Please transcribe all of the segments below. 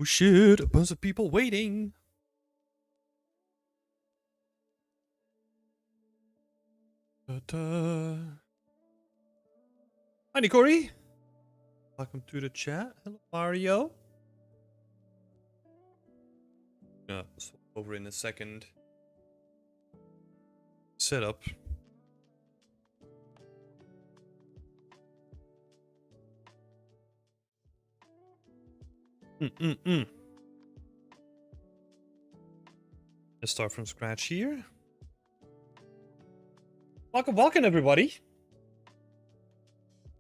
Oh shit, a bunch of people waiting. Ta-ta. Hi, Nikori. Welcome to the chat. Hello, Mario. Swap over in a second. Setup. Let's start from scratch here. Welcome, everybody.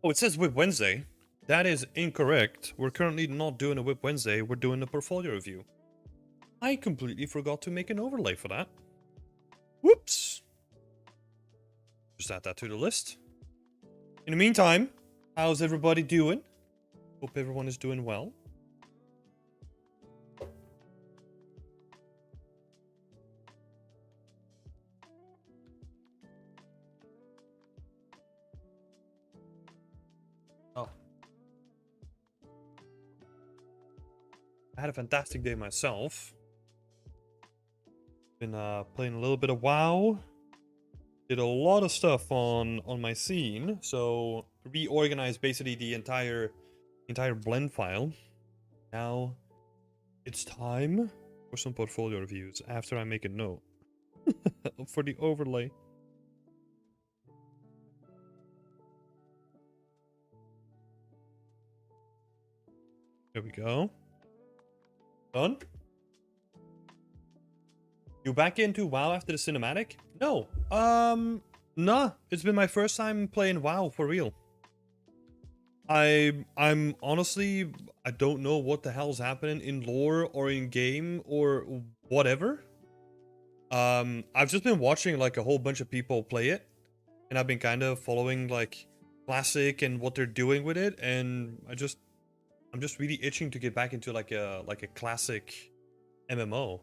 Oh, it says Whip Wednesday. That is incorrect. We're currently not doing a Whip Wednesday. We're doing a portfolio review. I completely forgot to make an overlay for that. Whoops. Just add that to the list. In the meantime, how's everybody doing? Hope everyone is doing well. Oh. I had a fantastic day myself. Been playing a little bit of WoW. Did a lot of stuff on my scene, so reorganized basically the entire blend file. Now it's time for some portfolio reviews after I make a note for the overlay. There we go. Done. You back into WoW after the cinematic? No. Nah. It's been my first time playing WoW for real. I'm honestly, I don't know what the hell's happening in lore or in game or whatever. I've just been watching like a whole bunch of people play it, and I've been kind of following like classic and what they're doing with it, and I'm just really itching to get back into like a classic MMO.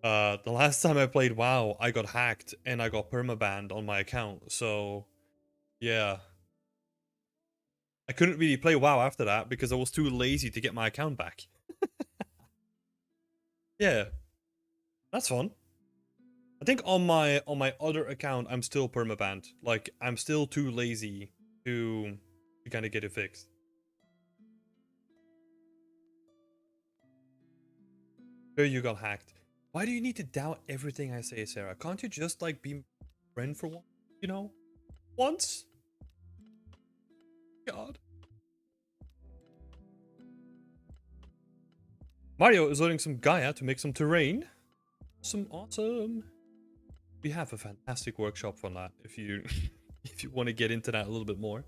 The last time I played WoW, I got hacked and I got permabanned on my account. So, yeah. I couldn't really play WoW after that because I was too lazy to get my account back. Yeah. That's fun. I think on my other account I'm still permabanned. Like I'm still too lazy to kind of get it fixed. There you got hacked. Why do you need to doubt everything I say, Sarah? Can't you just like be friend for one, you know? Once? God. Mario is loading some Gaia to make some terrain. Some awesome. We have a fantastic workshop for that if you if you want to get into that a little bit more.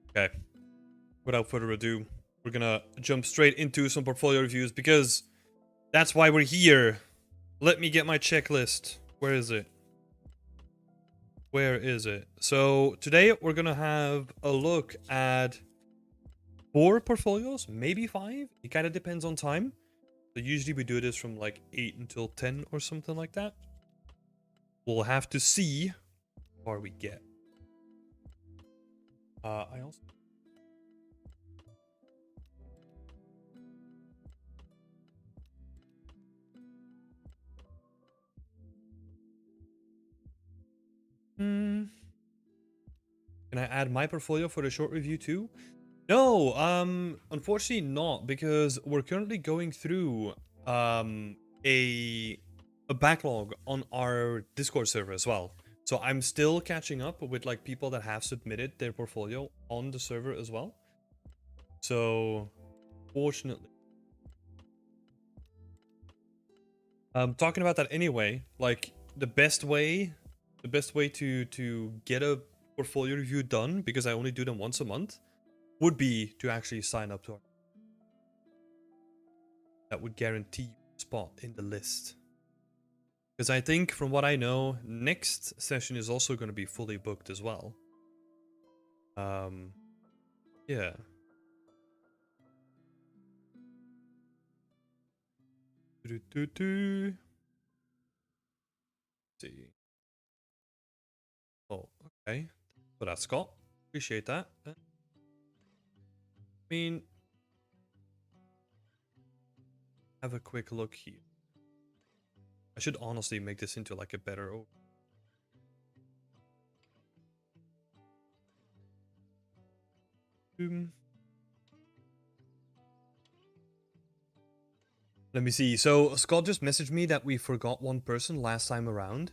Okay. Without further ado, we're gonna jump straight into some portfolio reviews because that's why we're here. Let me get my checklist. Where is it? Where is it? So today we're gonna have a look at 4 portfolios, maybe 5. It kind of depends on time. So usually we do this from like 8 until 10 or something like that. We'll have to see how far we get. I also... Can I add my portfolio for the short review too? No, unfortunately not, because we're currently going through a backlog on our Discord server as well. So I'm still catching up with like people that have submitted their portfolio on the server as well. So fortunately, talking about that anyway, like the best way to get a portfolio review done, because I only do them once a month, would be to actually sign up to our... That would guarantee you a spot in the list. Because I think, from what I know, next session is also going to be fully booked as well. Yeah. Let's see. Oh, okay. For that, Scott. Appreciate that. I mean, have a quick look here. I should honestly make this into like a better. Let me see. So Scott just messaged me that we forgot one person last time around.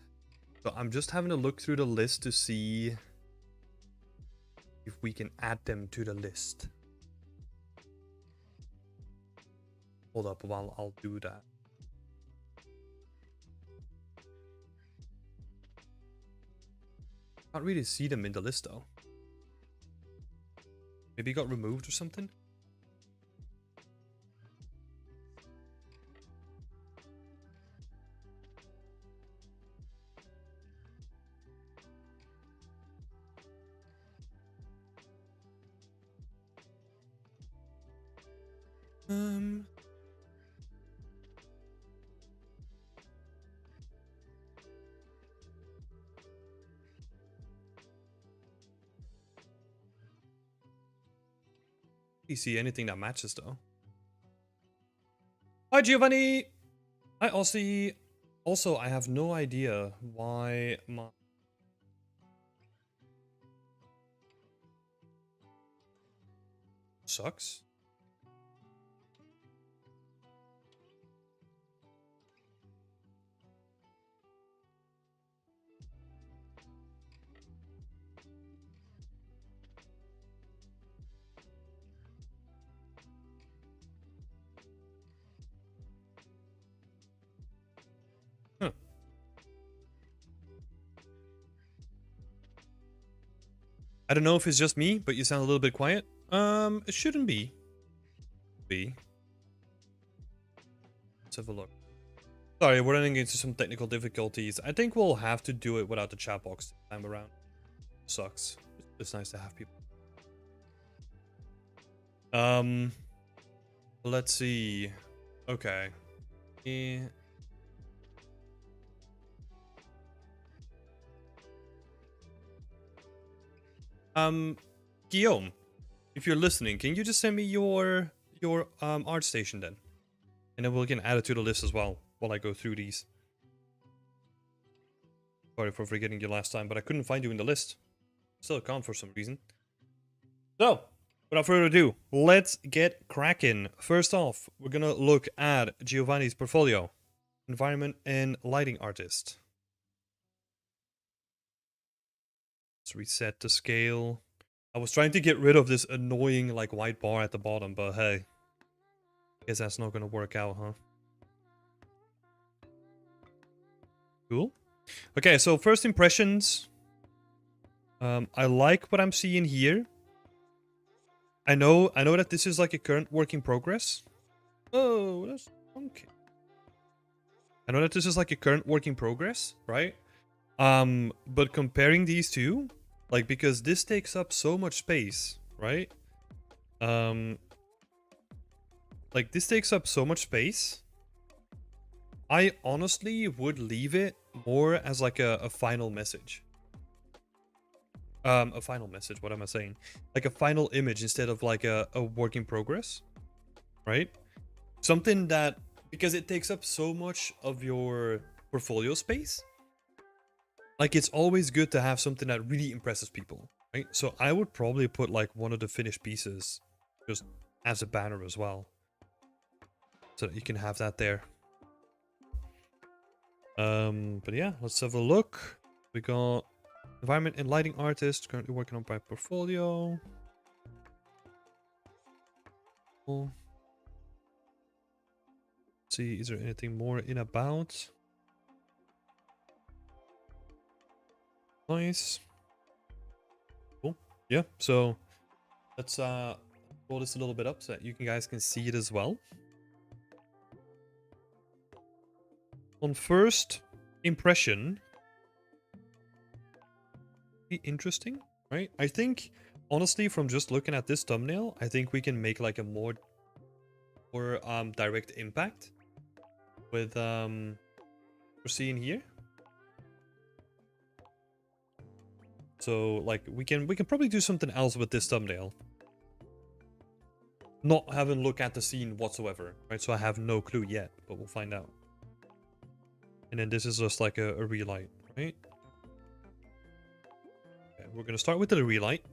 So I'm just having a look through the list to see if we can add them to the list. Hold up while I'll do that. Can't really see them in the list though. Maybe he got removed or something? You see anything that matches though? Hi Giovanni! Hi Aussie! Also, I have no idea why my... Sucks? Huh. I don't know if it's just me, but you sound a little bit quiet. It shouldn't be. Let's have a look. Sorry, we're running into some technical difficulties. I think we'll have to do it without the chat box this time around. Sucks. It's nice to have people. Let's see. Okay. Guillaume, if you're listening, can you just send me your art station then? And then we can add it to the list as well while I go through these. Sorry for forgetting you last time, but I couldn't find you in the list. Still can't for some reason. So, without further ado, let's get cracking. First off, we're gonna look at Giovanni's portfolio. Environment and lighting artist. Let's reset the scale. I was trying to get rid of this annoying like white bar at the bottom, but hey. Guess that's not gonna work out, huh? Cool. Okay, so first impressions. I like what I'm seeing here. I know that this is like a current work in progress. Oh, that's okay. I know that this is like a current work in progress, right? But comparing these two, like, because this takes up so much space, right? Like, this takes up so much space. I honestly would leave it more as like a final message. A final message, what am I saying? Like a final image instead of like a work in progress, right? Something that, because it takes up so much of your portfolio space, like it's always good to have something that really impresses people, right? So I would probably put like one of the finished pieces just as a banner as well, so that you can have that there. But yeah, let's have a look. We got environment and lighting artist currently working on my portfolio. Cool. Let's see, is there anything more in about? Nice. Cool. Yeah, so let's roll this a little bit up so that you guys can see it as well. On first impression, be interesting, right? I think, honestly, from just looking at this thumbnail, I think we can make like a more direct impact with we're seeing here. So like we can probably do something else with this thumbnail. not having looked at the scene whatsoever, right? So I have no clue yet, but we'll find out. And then this is just like a relight, right? Okay, we're gonna start with the relight.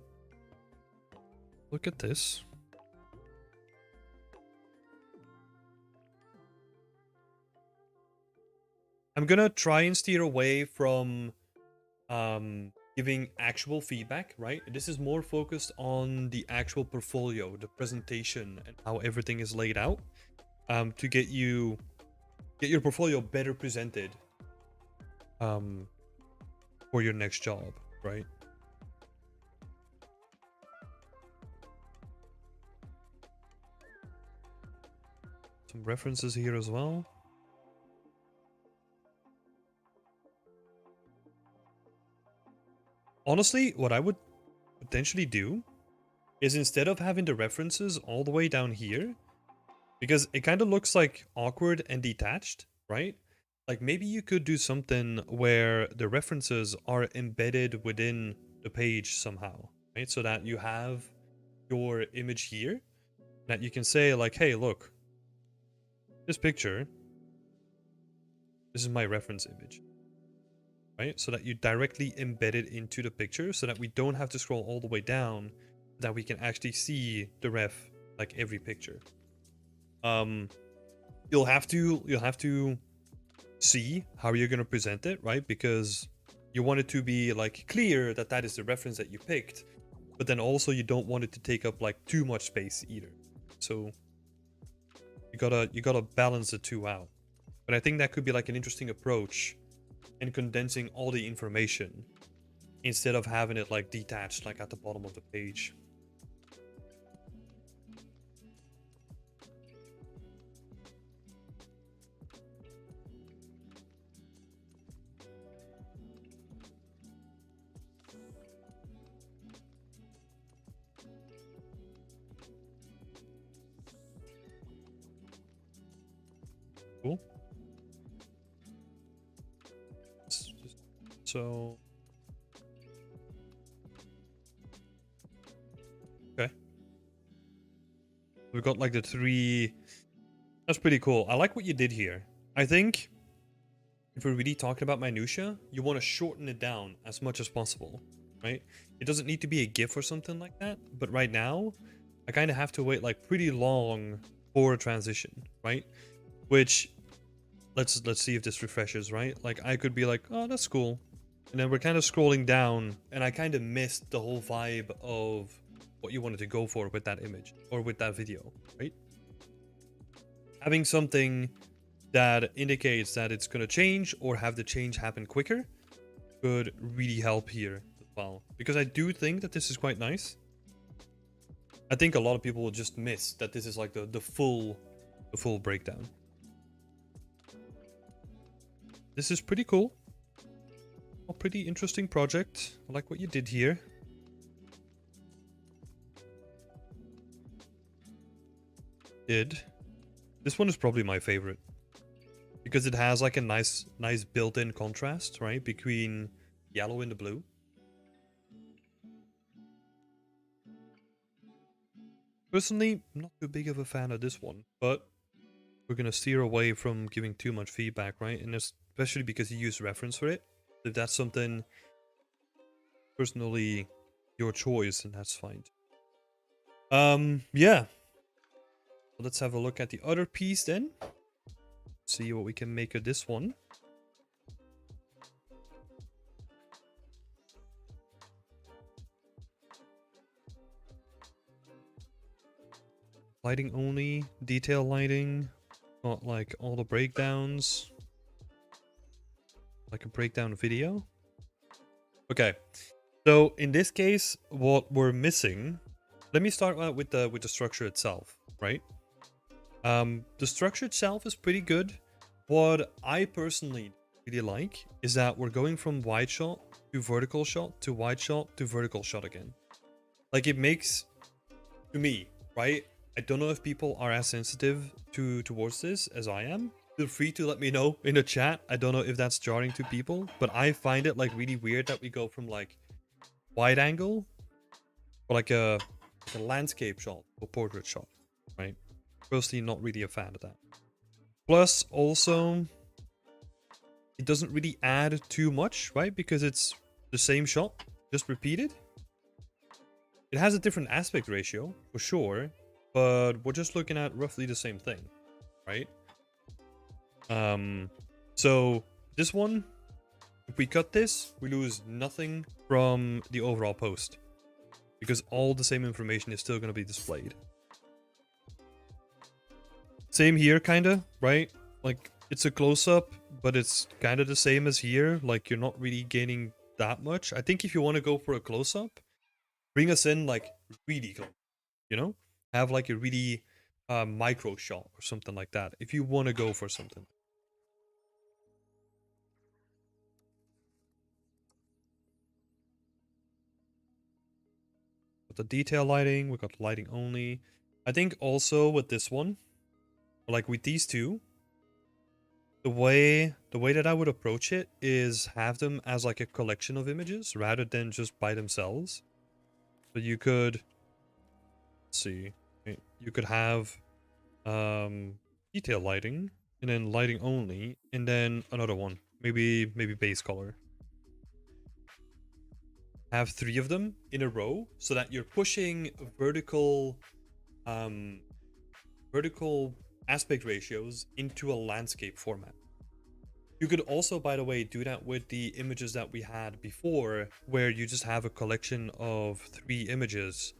Look at this. I'm gonna try and steer away from giving actual feedback, right? This is more focused on the actual portfolio, the presentation, and how everything is laid out, to get your portfolio better presented for your next job, right? Some references here as well. Honestly, what I would potentially do is, instead of having the references all the way down here, because it kind of looks like awkward and detached, right? Like maybe you could do something where the references are embedded within the page somehow, right? So that you have your image here, that you can say like, hey, look, this picture, this is my reference image, right? So that you directly embed it into the picture, so that we don't have to scroll all the way down, that we can actually see the ref like every picture. You'll have to see how you're going to present it, right? Because you want it to be like clear that that is the reference that you picked, but then also you don't want it to take up like too much space either. So you gotta balance the two out. But I think that could be like an interesting approach in condensing all the information instead of having it like detached like at the bottom of the page. Cool. So okay, we've got like the three. That's pretty cool. I like what you did here. I think if we're really talking about minutia, you want to shorten it down as much as possible, right? It doesn't need to be a GIF or something like that, but right now, I kind of have to wait like pretty long for a transition, right? Which, let's see if this refreshes, right? Like I could be like, oh, that's cool, and then we're kind of scrolling down, and I kind of missed the whole vibe of what you wanted to go for with that image or with that video, right? Having something that indicates that it's going to change or have the change happen quicker could really help here as well, because I do think that this is quite nice. I think a lot of people will just miss that this is like the full breakdown. This is pretty cool. A pretty interesting project. I like what you did here. This one is probably my favorite, because it has like a nice built-in contrast, right, between yellow and the blue. Personally, not too big of a fan of this one, but we're gonna steer away from giving too much feedback, right? And especially because you use reference for it. If that's something personally your choice, then that's fine. Yeah. Let's have a look at the other piece then. See what we can make of this one. Lighting only, detail lighting, not like all the breakdowns. Like a breakdown video. Okay, so in this case, what we're missing. Let me start out with the structure itself, right? The structure itself is pretty good. What I personally really like is that we're going from wide shot to vertical shot to wide shot to vertical shot again. Like it makes, to me, right? I don't know if people are as sensitive towards this as I am. Feel free to let me know in the chat. I don't know if that's jarring to people, but I find it like really weird that we go from like wide angle or like a landscape shot or portrait shot, right? Personally, not really a fan of that. Plus, also, it doesn't really add too much, right? Because it's the same shot, just repeated. It has a different aspect ratio, for sure, but we're just looking at roughly the same thing, right? So this one, if we cut this, we lose nothing from the overall post, because all the same information is still going to be displayed. Same here, kinda, right? Like, it's a close-up, but it's kind of the same as here. Like, you're not really gaining that much. I think if you want to go for a close-up, bring us in, like, really close, you know? Have, like, a really micro shot or something like that, if you want to go for something. With the detail lighting, we got lighting only. I think also with this one, like with these two, the way that I would approach it is have them as like a collection of images rather than just by themselves. So you could, let's see, you could have detail lighting and then lighting only and then another one, maybe base color. Have 3 of them in a row so that you're pushing vertical aspect ratios into a landscape format. You could also, by the way, do that with the images that we had before, where you just have a collection of 3 images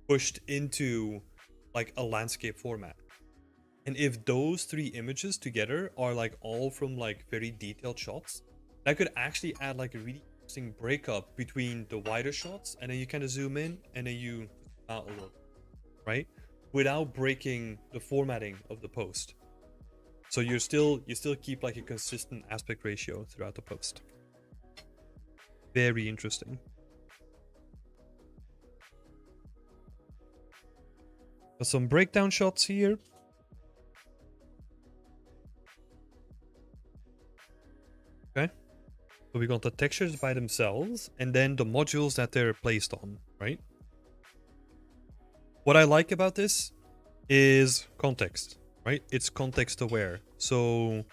pushed into like a landscape format. And if those 3 images together are like all from like very detailed shots, that could actually add like a really interesting breakup between the wider shots, and then you kind of zoom in and then you out a little, right? Without breaking the formatting of the post. So you still keep like a consistent aspect ratio throughout the post. Very interesting. Got some breakdown shots here. Okay. So we got the textures by themselves and then the modules that they're placed on, right? What I like about this is context, right? It's context aware. So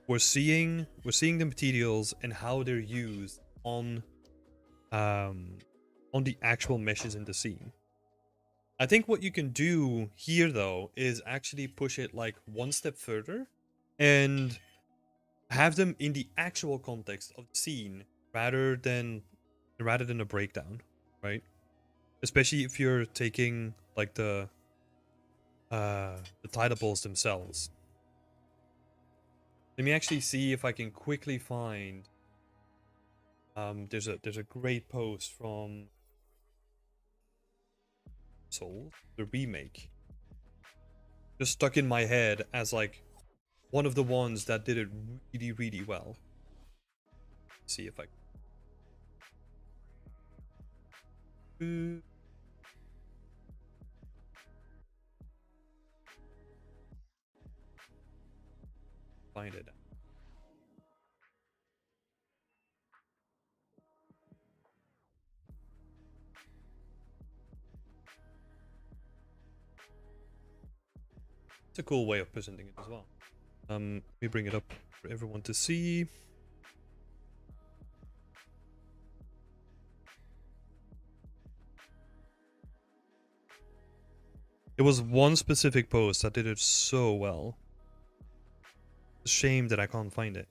we're seeing the materials and how they're used on the actual meshes in the scene. I think what you can do here though is actually push it like one step further and have them in the actual context of the scene rather than a breakdown, right? Especially if you're taking like the titleables themselves. Let me actually see if I can quickly find there's a great post from Soul, the remake. Just stuck in my head as like one of the ones that did it really, really well. Let's see if I can find it. It's a cool way of presenting it as well. Let me bring it up for everyone to see. It was one specific post that did it so well. It's a shame that I can't find it.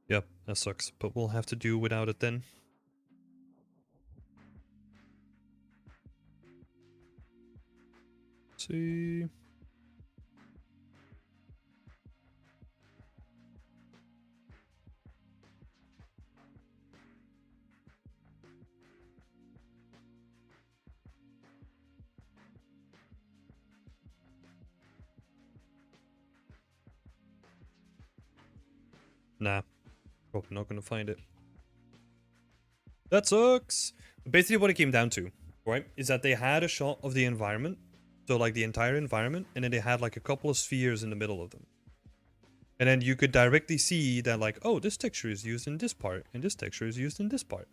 Yep, that sucks, but we'll have to do without it then. Let's see. Nah, probably not gonna find it. That sucks. Basically what it came down to, right, is that they had a shot of the environment So like the entire environment, and then they had like a couple of spheres in the middle of them. And then you could directly see that like, oh, this texture is used in this part, and this texture is used in this part.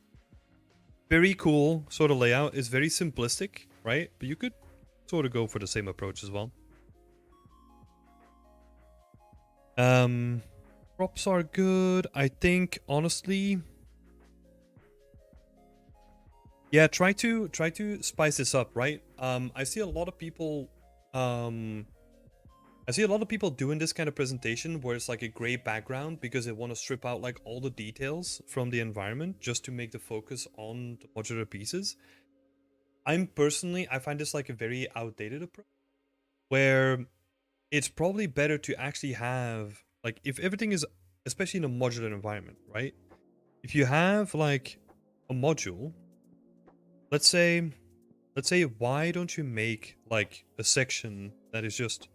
Very cool sort of layout. It's very simplistic, right? But you could sort of go for the same approach as well. Props are good. I think honestly, yeah, try to spice this up, right? I see a lot of people doing this kind of presentation where it's like a gray background because they want to strip out like all the details from the environment just to make the focus on the modular pieces. I find this like a very outdated approach where it's probably better to actually have like, if everything is, especially in a modular environment, right? If you have like a module, let's say why don't you make like a section that is just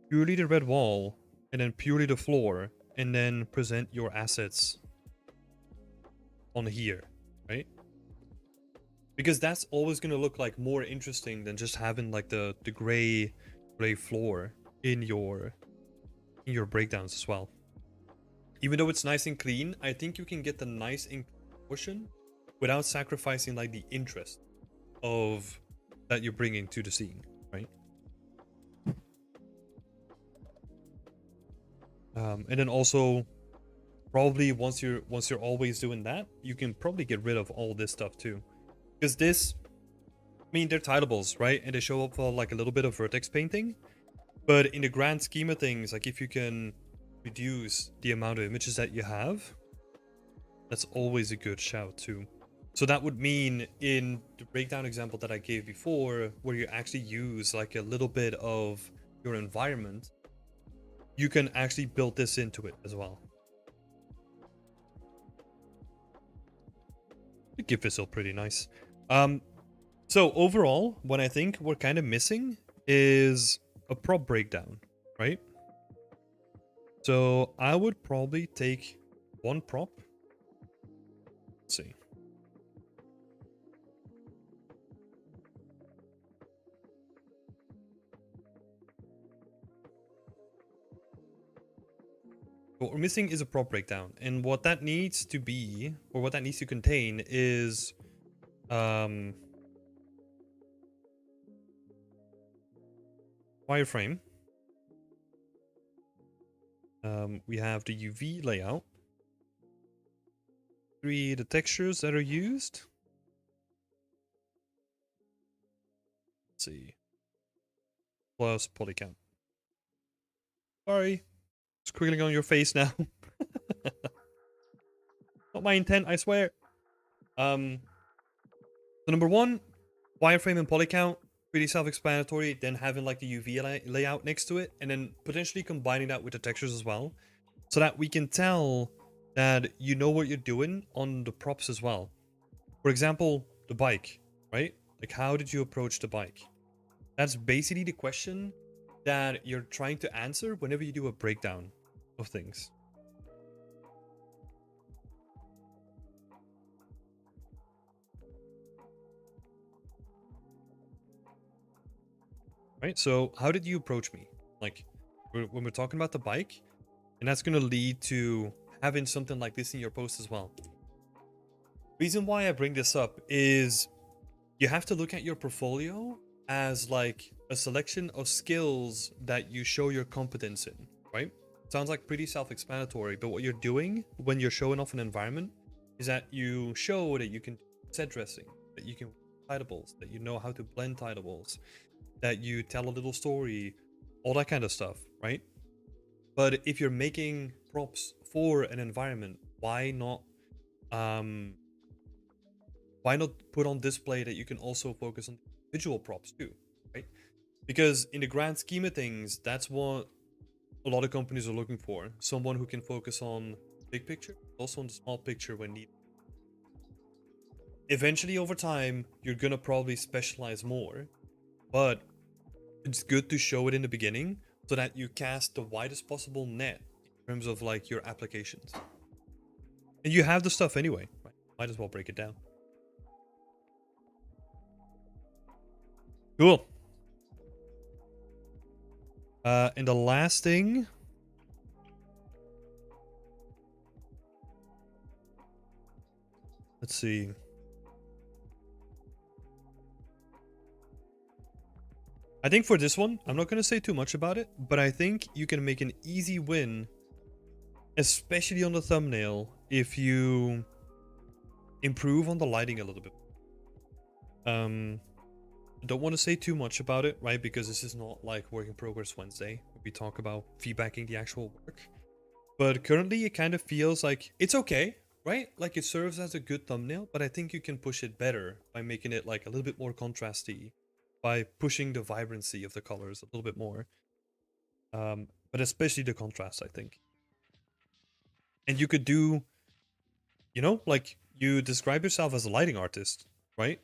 purely the red wall and then purely the floor, and then present your assets on here, right? Because that's always going to look like more interesting than just having like the gray floor in your breakdowns as well. Even though it's nice and clean, I think you can get the nice and portion without sacrificing like the interest of that you're bringing to the scene, right? And then also, probably once you're always doing that, you can probably get rid of all this stuff too, because this, I mean, they're tiltables, right? And they show up for like a little bit of vertex painting, but in the grand scheme of things, like if you can reduce the amount of images that you have, that's always a good shout too. So that would mean in the breakdown example that I gave before, where you actually use like a little bit of your environment, you can actually build this into it as well. The GIF is still pretty nice. So overall, what I think we're kind of missing is a prop breakdown, right? So I would probably take one prop. Let's see. What we're missing is a prop breakdown, and what that needs to be, or what that needs to contain, is wireframe. We have the UV layout. 3, the textures that are used. Let's see. Plus poly count. Sorry. Squiggling on your face now. Not my intent, I swear. So number 1, wireframe and poly count. Pretty self-explanatory. Then having like the UV layout next to it, and then potentially combining that with the textures as well, so that we can tell that you know what you're doing on the props as well. For example, the bike, right? Like, how did you approach the bike? That's basically the question that you're trying to answer whenever you do a breakdown of things. Right, so how did you approach me? Like, when we're talking about the bike, and that's going to lead to having something like this in your post as well. Reason why I bring this up is you have to look at your portfolio as like a selection of skills that you show your competence in, right? Sounds like pretty self-explanatory, but what you're doing when you're showing off an environment is that you show that you can set dressing, that you can titleables, that you know how to blend titleables, that you tell a little story, all that kind of stuff, right? But if you're making props for an environment, why not put on display that you can also focus on visual props too, right? Because in the grand scheme of things, that's what a lot of companies are looking for. Someone who can focus on big picture, also on the small picture when needed. Eventually, over time, you're gonna probably specialize more, but it's good to show it in the beginning so that you cast the widest possible net in terms of like your applications. And you have the stuff anyway, right? Might as well break it down. Cool. And the last thing, let's see. I think for this one, I'm not going to say too much about it, but I think you can make an easy win, especially on the thumbnail, if you improve on the lighting a little bit. Don't want to say too much about it, right? Because this is not like Work in Progress Wednesday. We talk about feedbacking the actual work. But currently it kind of feels like it's okay, right? Like it serves as a good thumbnail, but I think you can push it better by making it like a little bit more contrasty, by pushing the vibrancy of the colors a little bit more. But especially the contrast, I think. And you could do, you know, like you describe yourself as a lighting artist, right?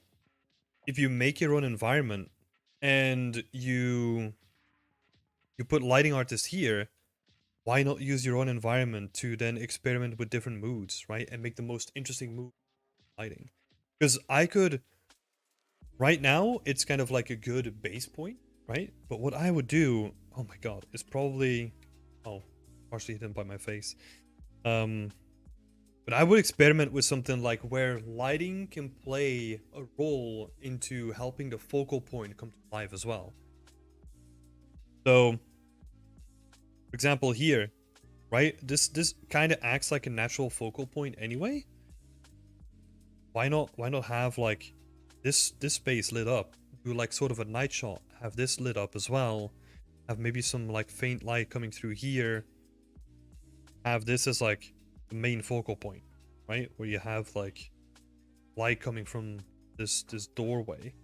If you make your own environment and you put lighting artist here, why not use your own environment to then experiment with different moods, right? And make the most interesting mood lighting. Because I could, right now, it's kind of like a good base point, right? But what I would do, oh my god, is probably, oh, partially hidden by my face. But I would experiment with something like where lighting can play a role into helping the focal point come to life as well. So, for example, here, right? This kind of acts like a natural focal point anyway. Why not have like this space lit up? Do like sort of a night shot. Have this lit up as well. Have maybe some like faint light coming through here. Have this as like the main focal point, right? Where you have like light coming from this doorway.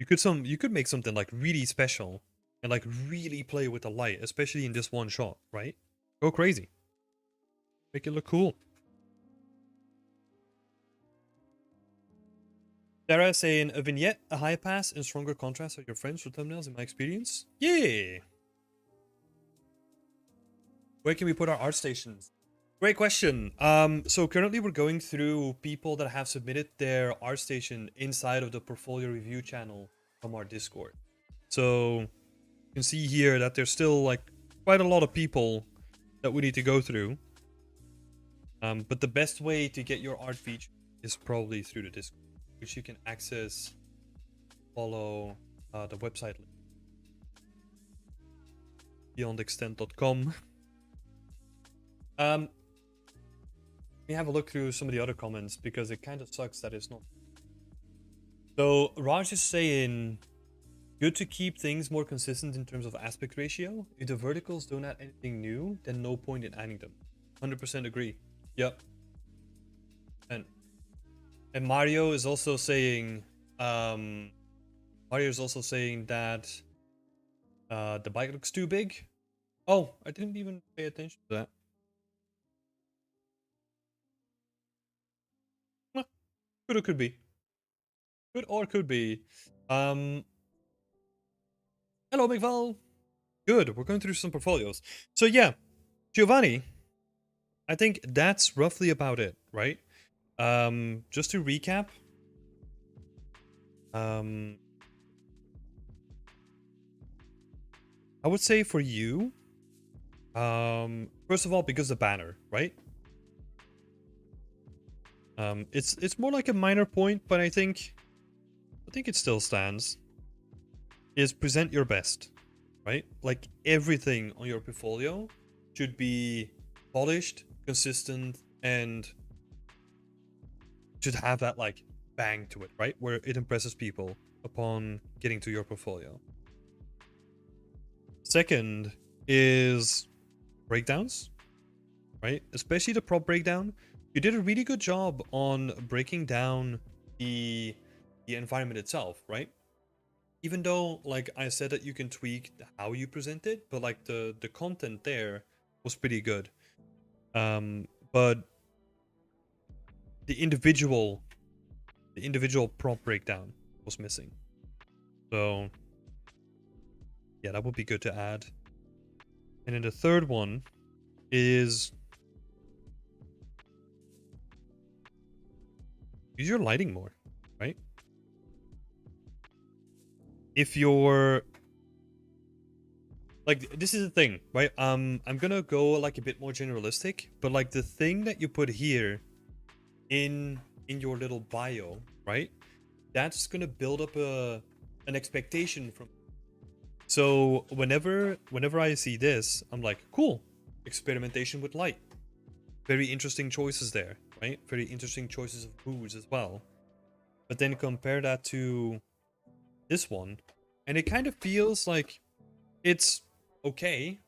You could make something like really special and like really play with the light, especially in this one shot, right? Go crazy. Make it look cool. Sarah saying a vignette, a high pass, and stronger contrast are your friends for thumbnails in my experience. Yeah. Where can we put our art stations? Great question. So currently we're going through people that have submitted their art station inside of the portfolio review channel from our Discord. So you can see here that there's still like quite a lot of people that we need to go through. But the best way to get your art featured is probably through the Discord, which you can access, follow the website link, beyondextent.com. Let me have a look through some of the other comments because it kind of sucks that it's not. So Raj is saying, good to keep things more consistent in terms of aspect ratio. If the verticals don't add anything new, then no point in adding them. 100% agree. Yep. And Mario is also saying, that the bike looks too big. Oh, I didn't even pay attention to that. Could or could be. Could or could be. Hello, McVal. Good. We're going through some portfolios. So yeah, Giovanni, I think that's roughly about it, right? Just to recap. I would say for you, first of all, because the banner, right? It's more like a minor point, but I think it still stands. Is present your best, right? Like everything on your portfolio should be polished, consistent, and should have that like bang to it, right? Where it impresses people upon getting to your portfolio. Second is breakdowns, right? Especially the prop breakdown. You did a really good job on breaking down the environment itself, right? Even though, like I said, that you can tweak how you present it, but like the content there was pretty good. But the individual prompt breakdown was missing. So yeah, that would be good to add. And then the third one is use your lighting more, right? if you're like, this is the thing, right? I'm gonna go like a bit more generalistic, but like the thing that you put here in your little bio, right? That's gonna build up an expectation from. So whenever I see this, I'm like, cool, experimentation with light. Very interesting choices there, right? Very interesting choices of moods as well. But then compare that to this one, and it kind of feels like it's okay,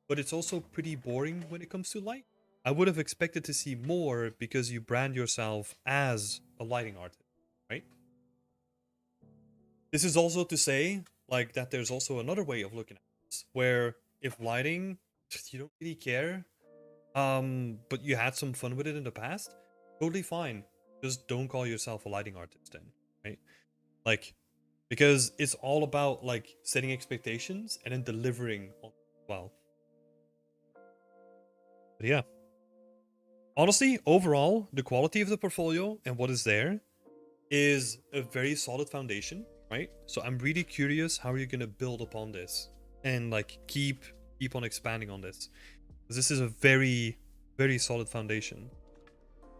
but it's also pretty boring when it comes to light. I would have expected to see more because you brand yourself as a lighting artist, right? This is also to say, like, that there's also another way of looking at this, where if lighting, you don't really care, but you had some fun with it in the past, totally fine. Just don't call yourself a lighting artist then, right? Like, because it's all about like setting expectations and then delivering on well. But yeah, honestly, overall, the quality of the portfolio and what is there is a very solid foundation, right? So I'm really curious how you're gonna build upon this and like keep on expanding on this, because this is a very solid foundation.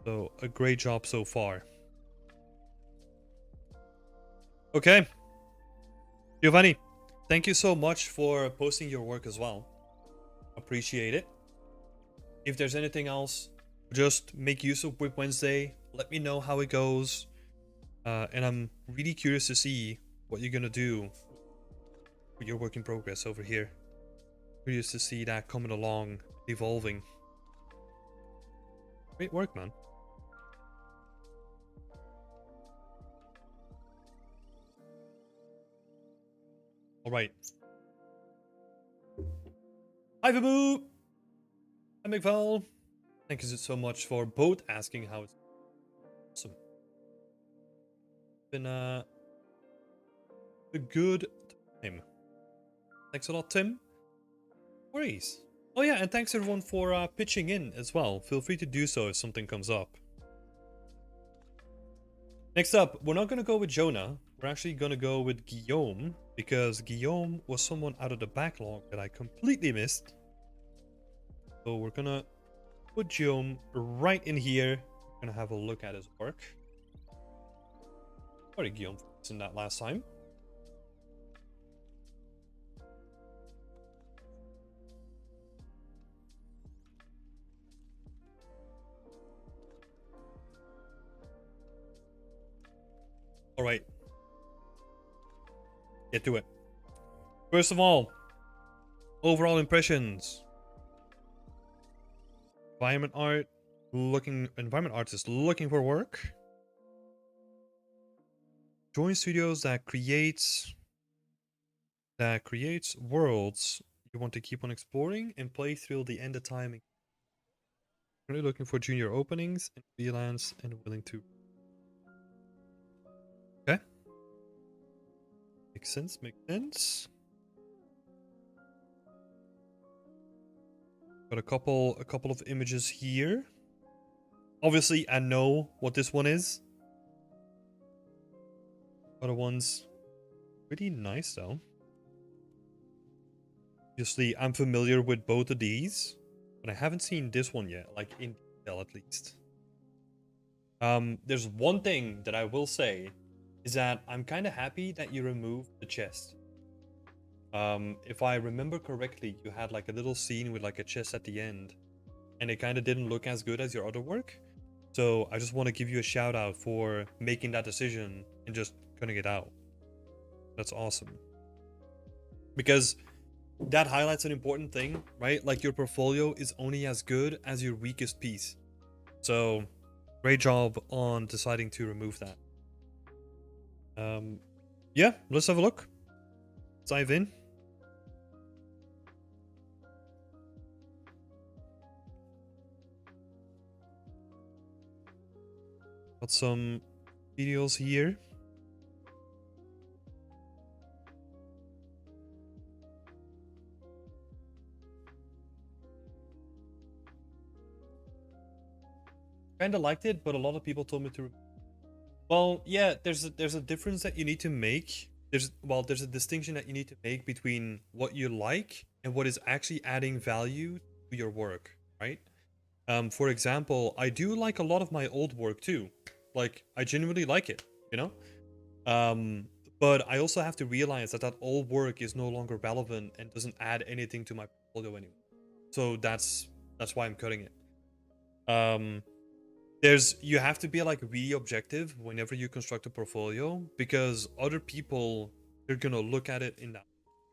So a great job so far. Okay, Giovanni, thank you so much for posting your work as well. Appreciate it. If there's anything else, just make use of Whip Wednesday. Let me know how it goes. And I'm really curious to see what you're gonna do with your work in progress over here. Curious to see that coming along, evolving. Great work, man. All right. Hi, Vabu. Hi, McVal. Thank you so much for both asking how it's awesome. Been a good time. Thanks a lot, Tim. Worries. Oh yeah, and thanks everyone for pitching in as well. Feel free to do so if something comes up. Next up, we're not gonna go with Jonah. We're actually gonna go with Guillaume, because Guillaume was someone out of the backlog that I completely missed. So we're gonna put Guillaume right in here. We're gonna have a look at his work. Sorry, Guillaume, for missing that last time. All right. Get to it. First of all, overall impressions. Environment artist looking for work. Join studios that creates worlds you want to keep on exploring and play through the end of time. Really looking for junior openings and freelance and willing to. Okay. Makes sense, makes sense. Got a couple of images here. Obviously, I know what this one is. Other one's pretty nice though. Obviously, I'm familiar with both of these, but I haven't seen this one yet, like in detail at least. There's one thing that I will say is that I'm kind of happy that you removed the chest. If I remember correctly, you had like a little scene with like a chest at the end, and it kind of didn't look as good as your other work. So I just want to give you a shout out for making that decision and just cutting it out. That's awesome. Because that highlights an important thing, right? Like your portfolio is only as good as your weakest piece. So great job on deciding to remove that. Yeah, let's have a look. Let's dive in. Got some videos here. Kind of liked it, but a lot of people told me to. Well, yeah, there's a difference that you need to make there's a distinction that you need to make between what you like and what is actually adding value to your work, right? For example, I do like a lot of my old work too. Like, I genuinely like it, you know? Um, but I also have to realize that that old work is no longer relevant and doesn't add anything to my portfolio anymore. So that's why I'm cutting it. Um, you have to be like really objective whenever you construct a portfolio, because other people, they're gonna look at it in that,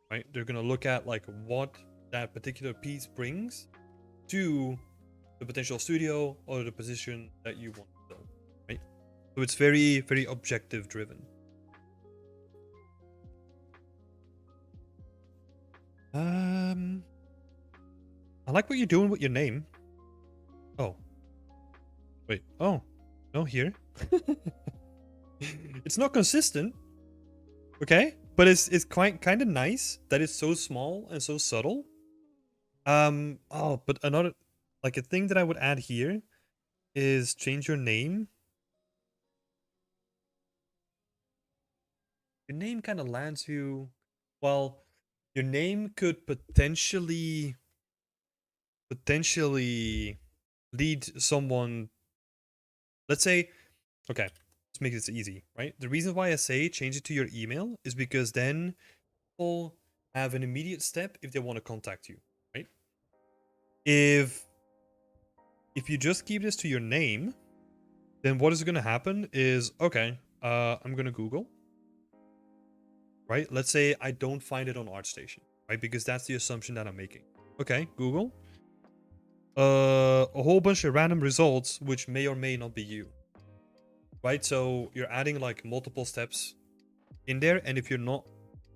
right? They're gonna look at like what that particular piece brings to the potential studio or the position that you want to fill, right? So it's very, very objective driven. I like what you're doing with your name. Oh, wait. Oh, no, here. It's not consistent, okay? But it's quite kind of nice that it's so small and so subtle. Oh, but another, like, a thing that I would add here is change your name. Your name kind of lands you, well, your name could potentially lead someone, let's say, okay, let's make this easy, right? The reason why I say change it to your email is because then people have an immediate step if they want to contact you, right? If you just keep this to your name, then what is going to happen is, okay, I'm going to Google, right? Let's say I don't find it on ArtStation, right? Because that's the assumption that I'm making. Okay, Google. A whole bunch of random results, which may or may not be you, right? So you're adding like multiple steps in there, and if you're not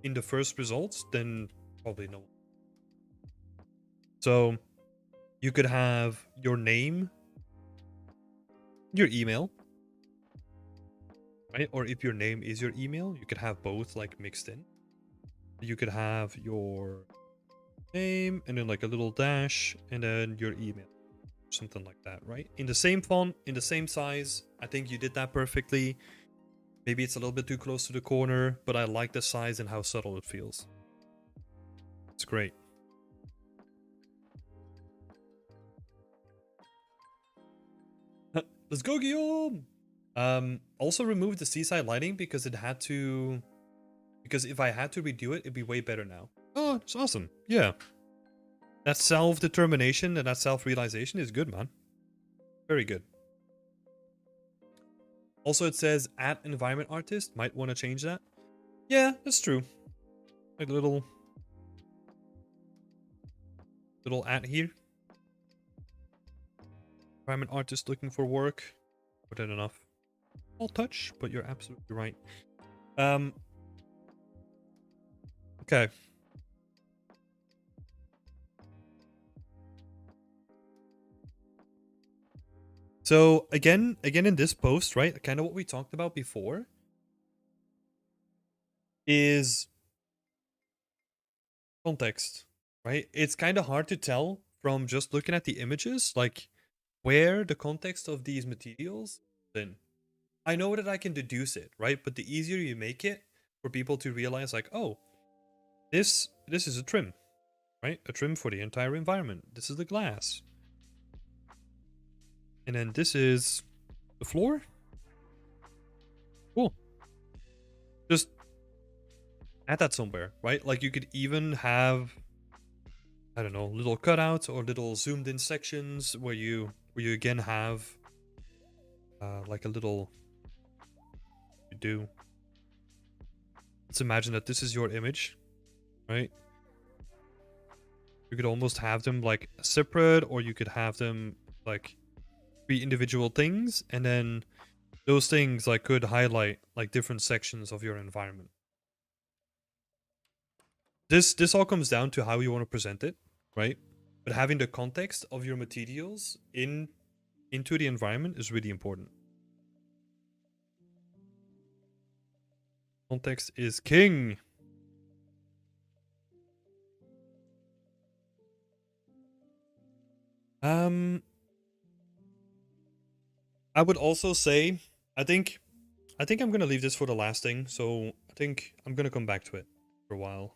in the first results, then probably no. So you could have your name, your email, right? Or if your name is your email, you could have both like mixed in. You could have your name and then like a little dash and then your email, something like that, right? In the same font, in the same size. I think you did that perfectly. Maybe it's a little bit too close to the corner, but I like the size and how subtle it feels. It's great. Let's go, Guillaume! Also remove the seaside lighting because it had to... Because if I had to redo it, it'd be way better now. Oh, it's awesome. Yeah. That self-determination and that self-realization is good, man. Very good. Also, it says at environment artist. Might want to change that. Yeah, that's true. Like a little at here. Environment artist looking for work. Put it enough. I'll touch, but you're absolutely right. Okay. So again in this post, right? Kind of what we talked about before is context, right? It's kind of hard to tell from just looking at the images, like where the context of these materials then. I know that I can deduce it, right? But the easier you make it for people to realize, like, oh, this is a trim, right? A trim for the entire environment. This is the glass. And then this is the floor. Cool. Just add that somewhere, right? Like you could even have, I don't know, little cutouts or little zoomed in sections where you again have like a little, you do. Let's imagine that this is your image, right? You could almost have them like separate, or you could have them like be individual things, and then those things like could highlight like different sections of your environment. This all comes down to how you want to present it, right? But having the context of your materials into the environment is really important. Context is king. I would also say, I think I think I'm gonna leave this for the last thing, so I think I'm gonna come back to it for a while.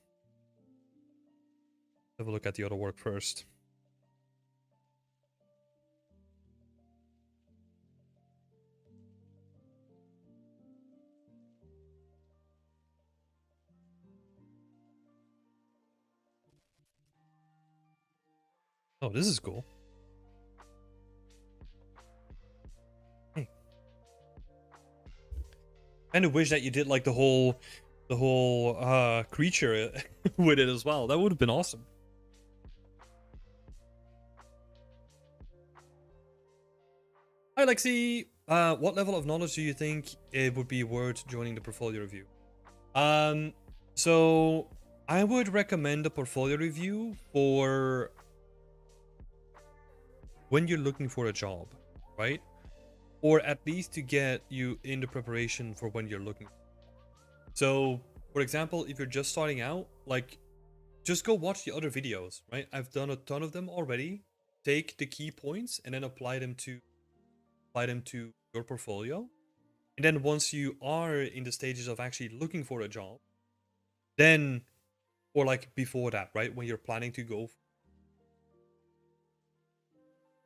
Have a look at the other work first. Oh, this is cool. Hey. Kind of wish that you did like the whole creature with it as well. That would have been awesome. Hi Lexi. What level of knowledge do you think it would be worth joining the portfolio review? So I would recommend a portfolio review for when you're looking for a job, right? Or at least to get you in the preparation for when you're looking. So, for example, if you're just starting out, like, just go watch the other videos, right? I've done a ton of them already. Take the key points and then apply them to your portfolio. And then once you are in the stages of actually looking for a job, then, or like before that, right? When you're planning to go,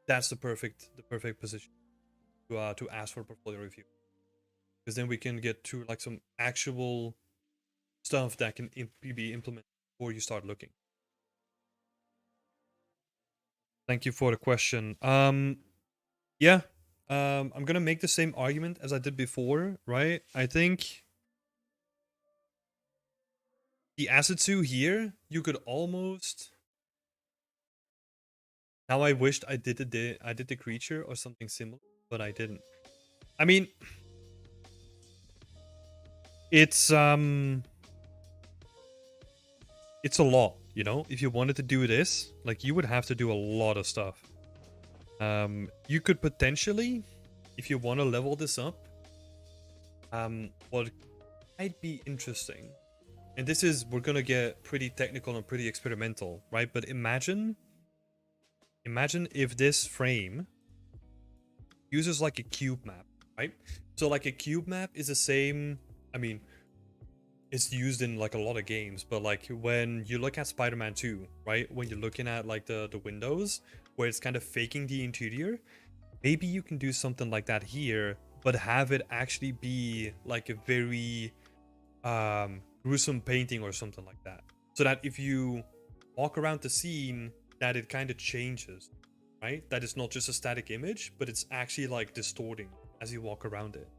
that's the perfect position to ask for a portfolio review. Because then we can get to like some actual stuff that can be implemented before you start looking. Thank you for the question. Yeah. I'm gonna make the same argument as I did before, right? I think the Asetsu here, you could almost. Now I wished I did the creature or something similar, but I didn't. I mean, it's a lot, you know? If you wanted to do this, like you would have to do a lot of stuff. You could potentially, if you want to level this up, what might be interesting, and this is, we're gonna get pretty technical and pretty experimental, right? But imagine if this frame uses like a cube map, right? So like a cube map is the same, I mean, it's used in like a lot of games, but like when you look at Spider-Man 2, right? When you're looking at like the windows where it's kind of faking the interior, maybe you can do something like that here, but have it actually be like a very gruesome painting or something like that. So that if you walk around the scene, that it kind of changes, right? That it's not just a static image, but it's actually like distorting as you walk around it.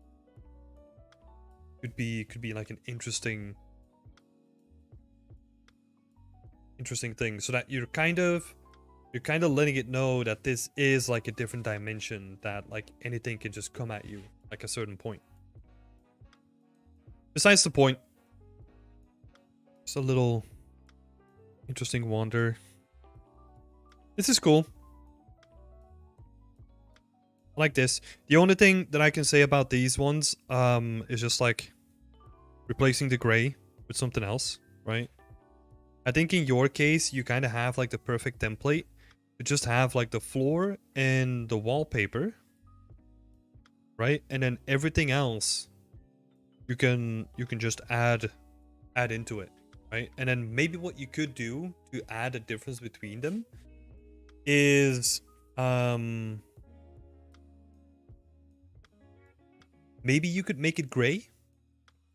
Could be like an interesting thing, so that you're kind of letting it know that this is like a different dimension, that like anything can just come at you like a certain point. Besides the point, it's a little interesting wander. This is cool. I like this. The only thing that I can say about these ones is just like replacing the gray with something else, right? I think in your case, you kind of have like the perfect template. You just have like the floor and the wallpaper, right? And then everything else you can just add into it, right? And then maybe what you could do to add a difference between them is maybe you could make it gray,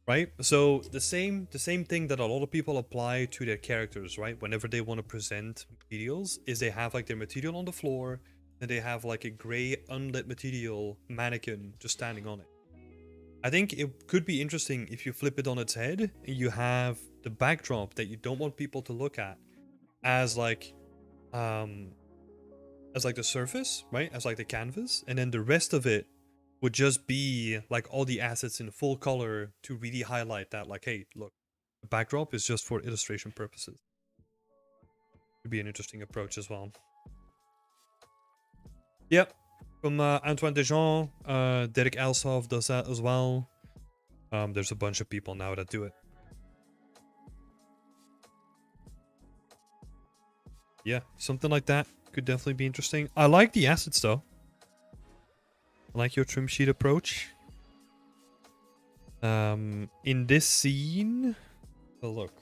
right? So the same thing that a lot of people apply to their characters, right? Whenever they want to present materials, is they have like their material on the floor, and they have like a gray unlit material mannequin just standing on it. I think it could be interesting if you flip it on its head and you have the backdrop that you don't want people to look at as like the surface, right? As like the canvas, and then the rest of it would just be like all the assets in full color to really highlight that, like, hey, look, the backdrop is just for illustration purposes. Could be an interesting approach as well. Yep. From Antoine Dejean, Derek Elshoff does that as well. There's a bunch of people now that do it. Yeah, something like that could definitely be interesting. I like the assets though. I like your trim sheet approach. In this scene, oh look.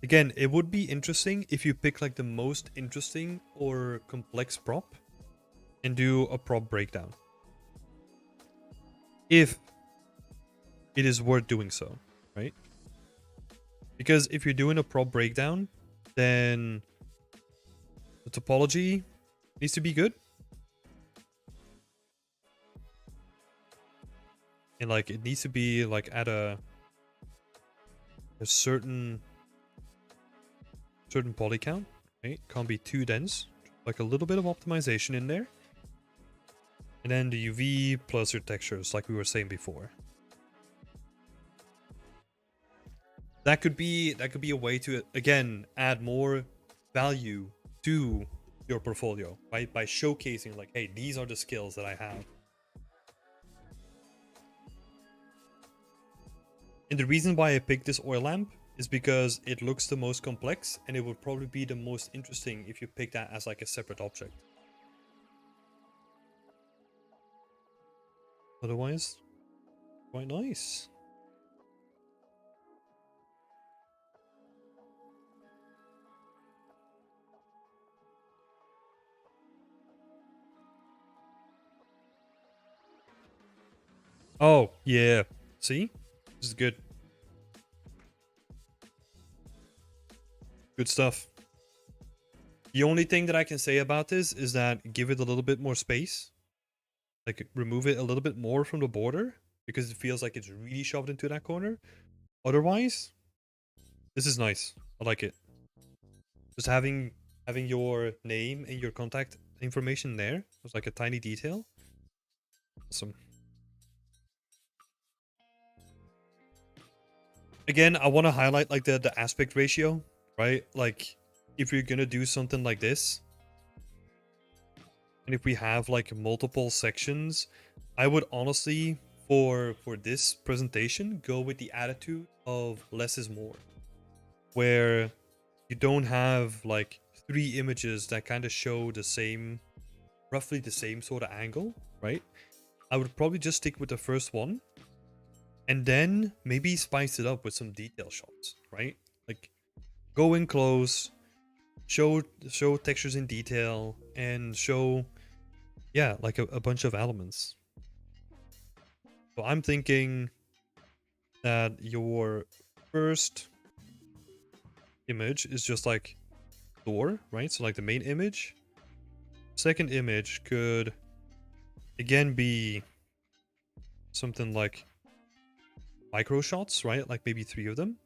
Again, it would be interesting if you pick like the most interesting or complex prop and do a prop breakdown. If it is worth doing so, right? Because if you're doing a prop breakdown, then the topology needs to be good. And like it needs to be like at a certain poly count, right? Can't be too dense. Like a little bit of optimization in there. And then the UV plus your textures, like we were saying before. That could be a way to again add more value to your portfolio by showcasing like, hey, these are the skills that I have. And the reason why I picked this oil lamp is because it looks the most complex and it would probably be the most interesting if you pick that as like a separate object. Otherwise, quite nice. Oh, yeah. See? This is good. Good stuff. The only thing that I can say about this is that give it a little bit more space. Like remove it a little bit more from the border because it feels like it's really shoved into that corner. Otherwise, this is nice. I like it. Just having your name and your contact information there was like a tiny detail. Awesome. Again, I want to highlight like the aspect ratio, right? Like if you're gonna do something like this, and if we have like multiple sections, I would honestly for this presentation go with the attitude of less is more, where you don't have like 3 images that kind of show the same, roughly the same sort of angle, right? I would probably just stick with the first one and then maybe spice it up with some detail shots, right? Like go in close, show textures in detail, and show, yeah, like a bunch of elements. So I'm thinking that your first image is just like door, right? So like the main image. Second image could again be something like micro shots, right? Like maybe 3 of them.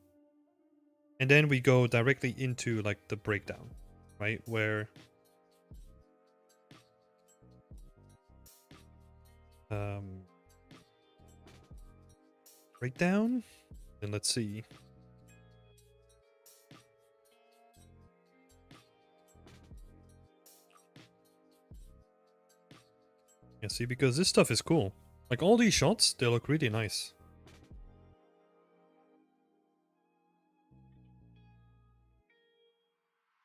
And then we go directly into like the breakdown, right? Where breakdown, and let's see. Yeah, see, because this stuff is cool. Like all these shots, they look really nice.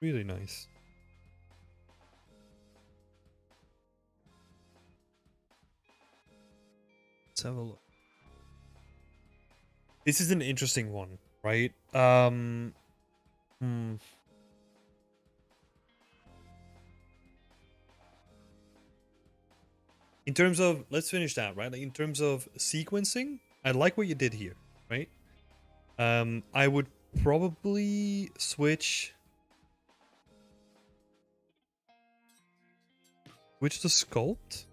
Really nice. Let's have a look. This is an interesting one, right? In terms of, let's finish that, right? Like in terms of sequencing, I like what you did here, right? I would probably switch the sculpt.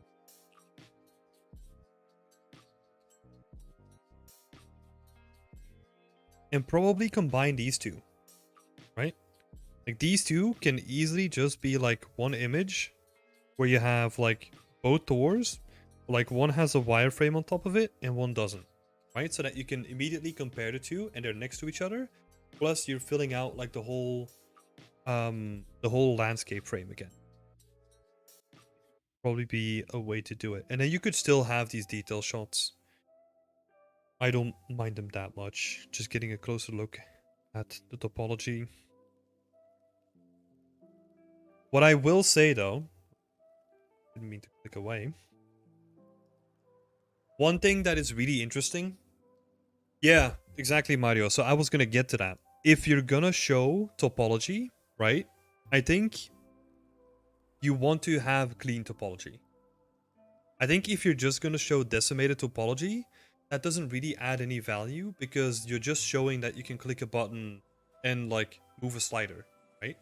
And probably combine these two, right? Like these two can easily just be like one image where you have like both doors, like one has a wireframe on top of it and one doesn't, right? So that you can immediately compare the two and they're next to each other. Plus you're filling out like the whole landscape frame again. Probably be a way to do it. And then you could still have these detail shots. I don't mind them that much. Just getting a closer look at the topology. What I will say though, didn't mean to click away. One thing that is really interesting. Yeah, exactly, Mario. So I was gonna get to that. If you're gonna show topology, right? I think you want to have clean topology. I think if you're just gonna show decimated topology, that doesn't really add any value because you're just showing that you can click a button and like move a slider, right?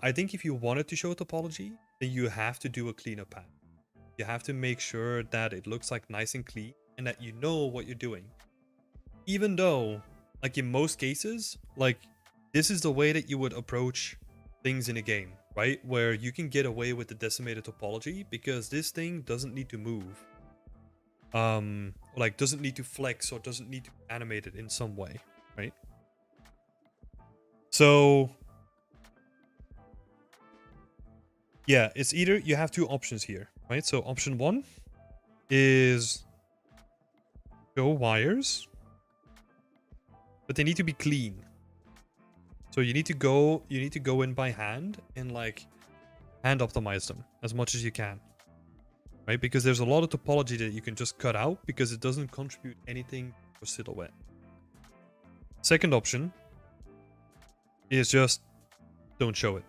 I think if you wanted to show topology, then you have to do a cleanup path. You have to make sure that it looks like nice and clean and that you know what you're doing. Even though, like in most cases, like this is the way that you would approach things in a game, right? Where you can get away with the decimated topology because this thing doesn't need to move. Like doesn't need to flex or doesn't need to be animated in some way, right? So yeah, it's either you have two options here, right? So option one is show wires, but they need to be clean. So you need to go in by hand and like hand optimize them as much as you can, right? Because there's a lot of topology that you can just cut out because it doesn't contribute anything for silhouette. Second option is just don't show it.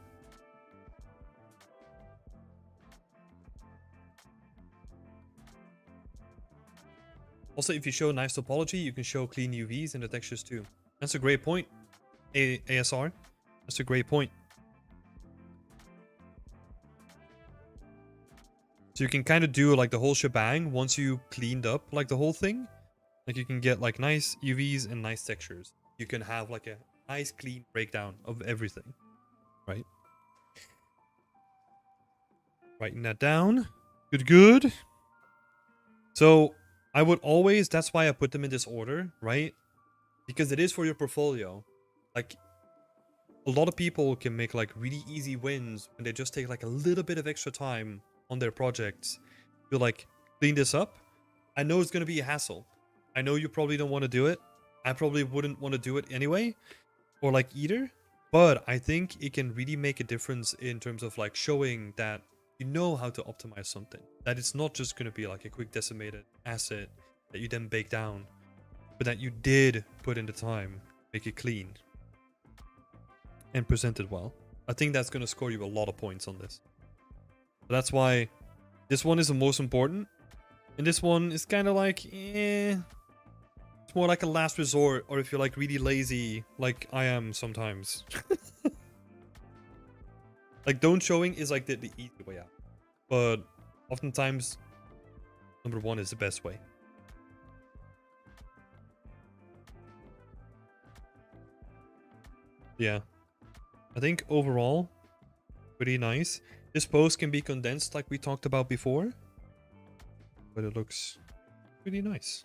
Also, if you show nice topology, you can show clean UVs in the textures too. That's a great point, ASR. That's a great point. So you can kind of do like the whole shebang once you cleaned up like the whole thing. Like you can get like nice UVs and nice textures. You can have like a nice clean breakdown of everything, right? Writing that down. Good. So I would always, that's why I put them in this order, right? Because it is for your portfolio. Like a lot of people can make like really easy wins when they just take like a little bit of extra time on their projects to like clean this up. I know it's going to be a hassle. I know you probably don't want to do it. I probably wouldn't want to do it anyway, or like either. But I think it can really make a difference in terms of like showing that you know how to optimize something. That it's not just going to be like a quick decimated asset that you then bake down, but that you did put in the time, make it clean, and present it well. I think that's going to score you a lot of points on this. So that's why this one is the most important. And this one is kind of like, it's more like a last resort, or if you're like really lazy, like I am sometimes. Like don't showing is like the easy way out. But oftentimes, number one is the best way. Yeah. I think overall, pretty nice. This post can be condensed like we talked about before. But it looks pretty nice.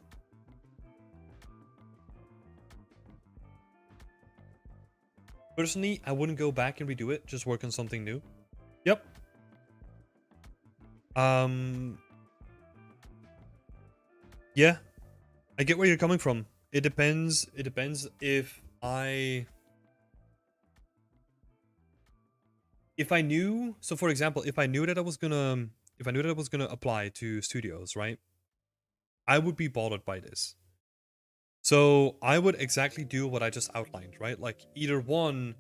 Personally, I wouldn't go back and redo it. Just work on something new. Yep. Yeah. I get where you're coming from. It depends. It depends if I knew. So for example, if I knew that I was gonna apply to studios, right? I would be bothered by this. So I would exactly do what I just outlined, right? Like either one,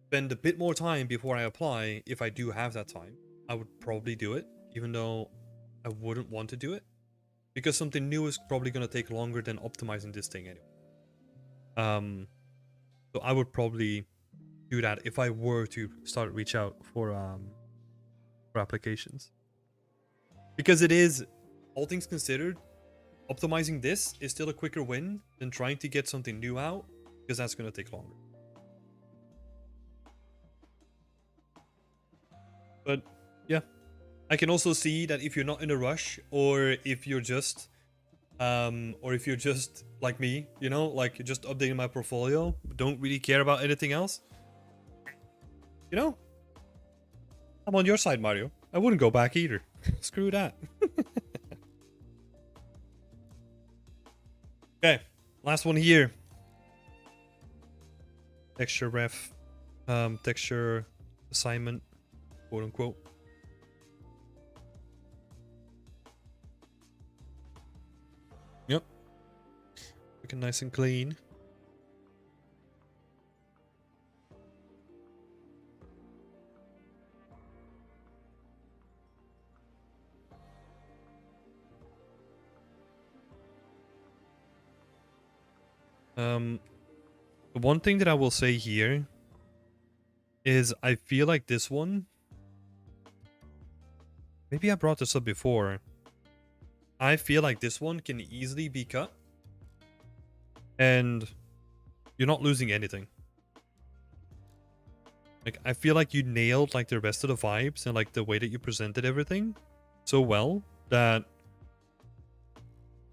spend a bit more time before I apply. If I do have that time, I would probably do it, even though I wouldn't want to do it, because something new is probably going to take longer than optimizing this thing anyway. So I would probably do that if I were to start reach out for applications, because it is, all things considered, optimizing this is still a quicker win than trying to get something new out, because that's going to take longer. But yeah, I can also see that if you're not in a rush, or if you're just like me, you know, like just updating my portfolio, don't really care about anything else, you know, I'm on your side, Mario. I wouldn't go back either. Screw that. Okay, last one here. Texture ref, texture assignment, quote unquote. Looking nice and clean. The one thing that I will say here is I feel like this one, maybe I brought this up before. I feel like this one can easily be cut and you're not losing anything. Like, I feel like you nailed like the rest of the vibes and like the way that you presented everything so well that,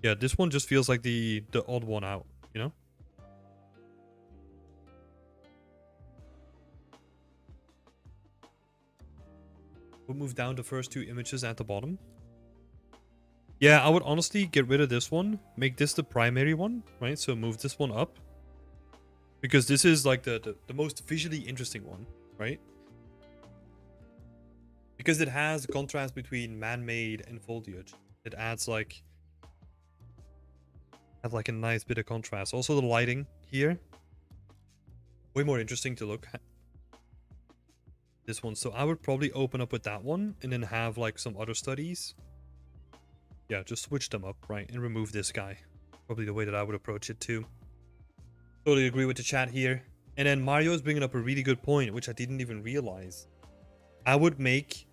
yeah, this one just feels like the odd one out, you know? We'll move down the first two images at the bottom. Yeah, I would honestly get rid of this one. Make this the primary one, right? So move this one up. Because this is like the most visually interesting one, right? Because it has a contrast between man-made and foliage. It adds like... have like a nice bit of contrast. Also the lighting here. Way more interesting to look at. This one. So I would probably open up with that one and then have like some other studies. Yeah, just switch them up, right? And remove this guy. Probably the way that I would approach it too. Totally agree with the chat here. And then Mario is bringing up a really good point, which I didn't even realize. I would make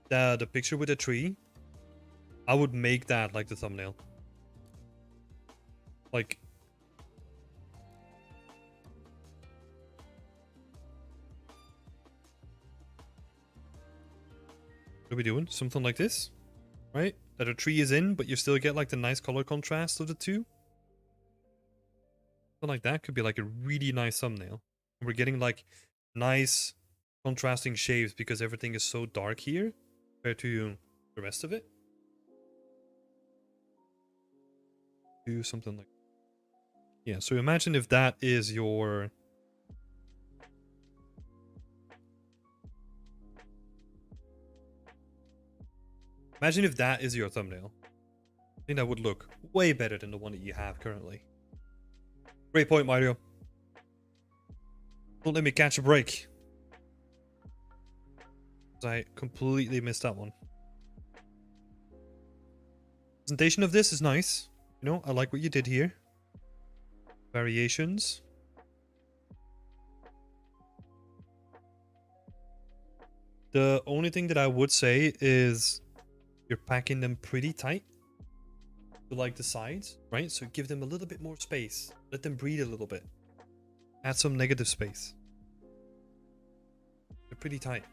the picture with the tree. I would make that like the thumbnail. Like... what are we doing? Something like this, right? That a tree is in, but you still get like the nice color contrast of the two. Something like that could be like a really nice thumbnail. We're getting like nice contrasting shapes because everything is so dark here compared to the rest of it. Do something like... yeah, so imagine if that is your... imagine if that is your thumbnail. I think that would look way better than the one that you have currently. Great point, Mario. Don't let me catch a break. I completely missed that one. Presentation of this is nice. You know, I like what you did here. Variations. The only thing that I would say is you're packing them pretty tight to like the sides, right? So give them a little bit more space. Let them breathe a little bit. Add some negative space. They're pretty tight.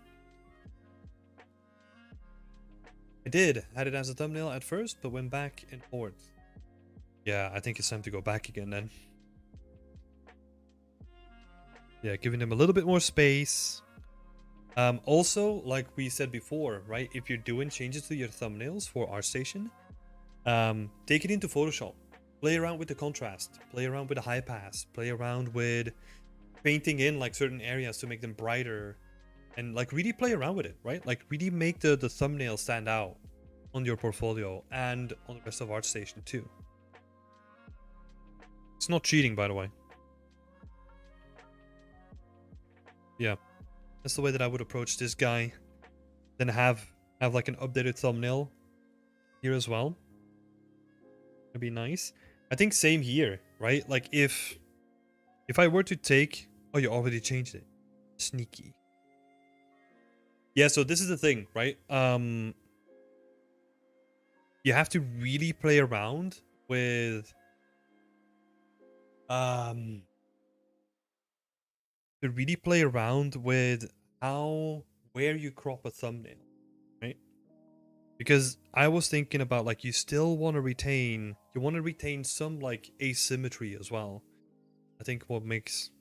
I had it as a thumbnail at first, but went back and forth. Yeah, I think it's time to go back again then. Yeah, giving them a little bit more space. Also, like we said before, right? If you're doing changes to your thumbnails for ArtStation, take it into Photoshop. Play around with the contrast. Play around with the high pass. Play around with painting in like certain areas to make them brighter. And like really play around with it, right? Like really make the thumbnail stand out on your portfolio and on the rest of ArtStation too. It's not cheating, by the way. Yeah. That's the way that I would approach this guy. Then have like an updated thumbnail here as well. That'd be nice. I think same here, right? Like if I were to take... oh, you already changed it. Sneaky. Yeah, so this is the thing, right? You have to really play around with where you crop a thumbnail, right? Because I was thinking about like you want to retain some like asymmetry as well. I think what makes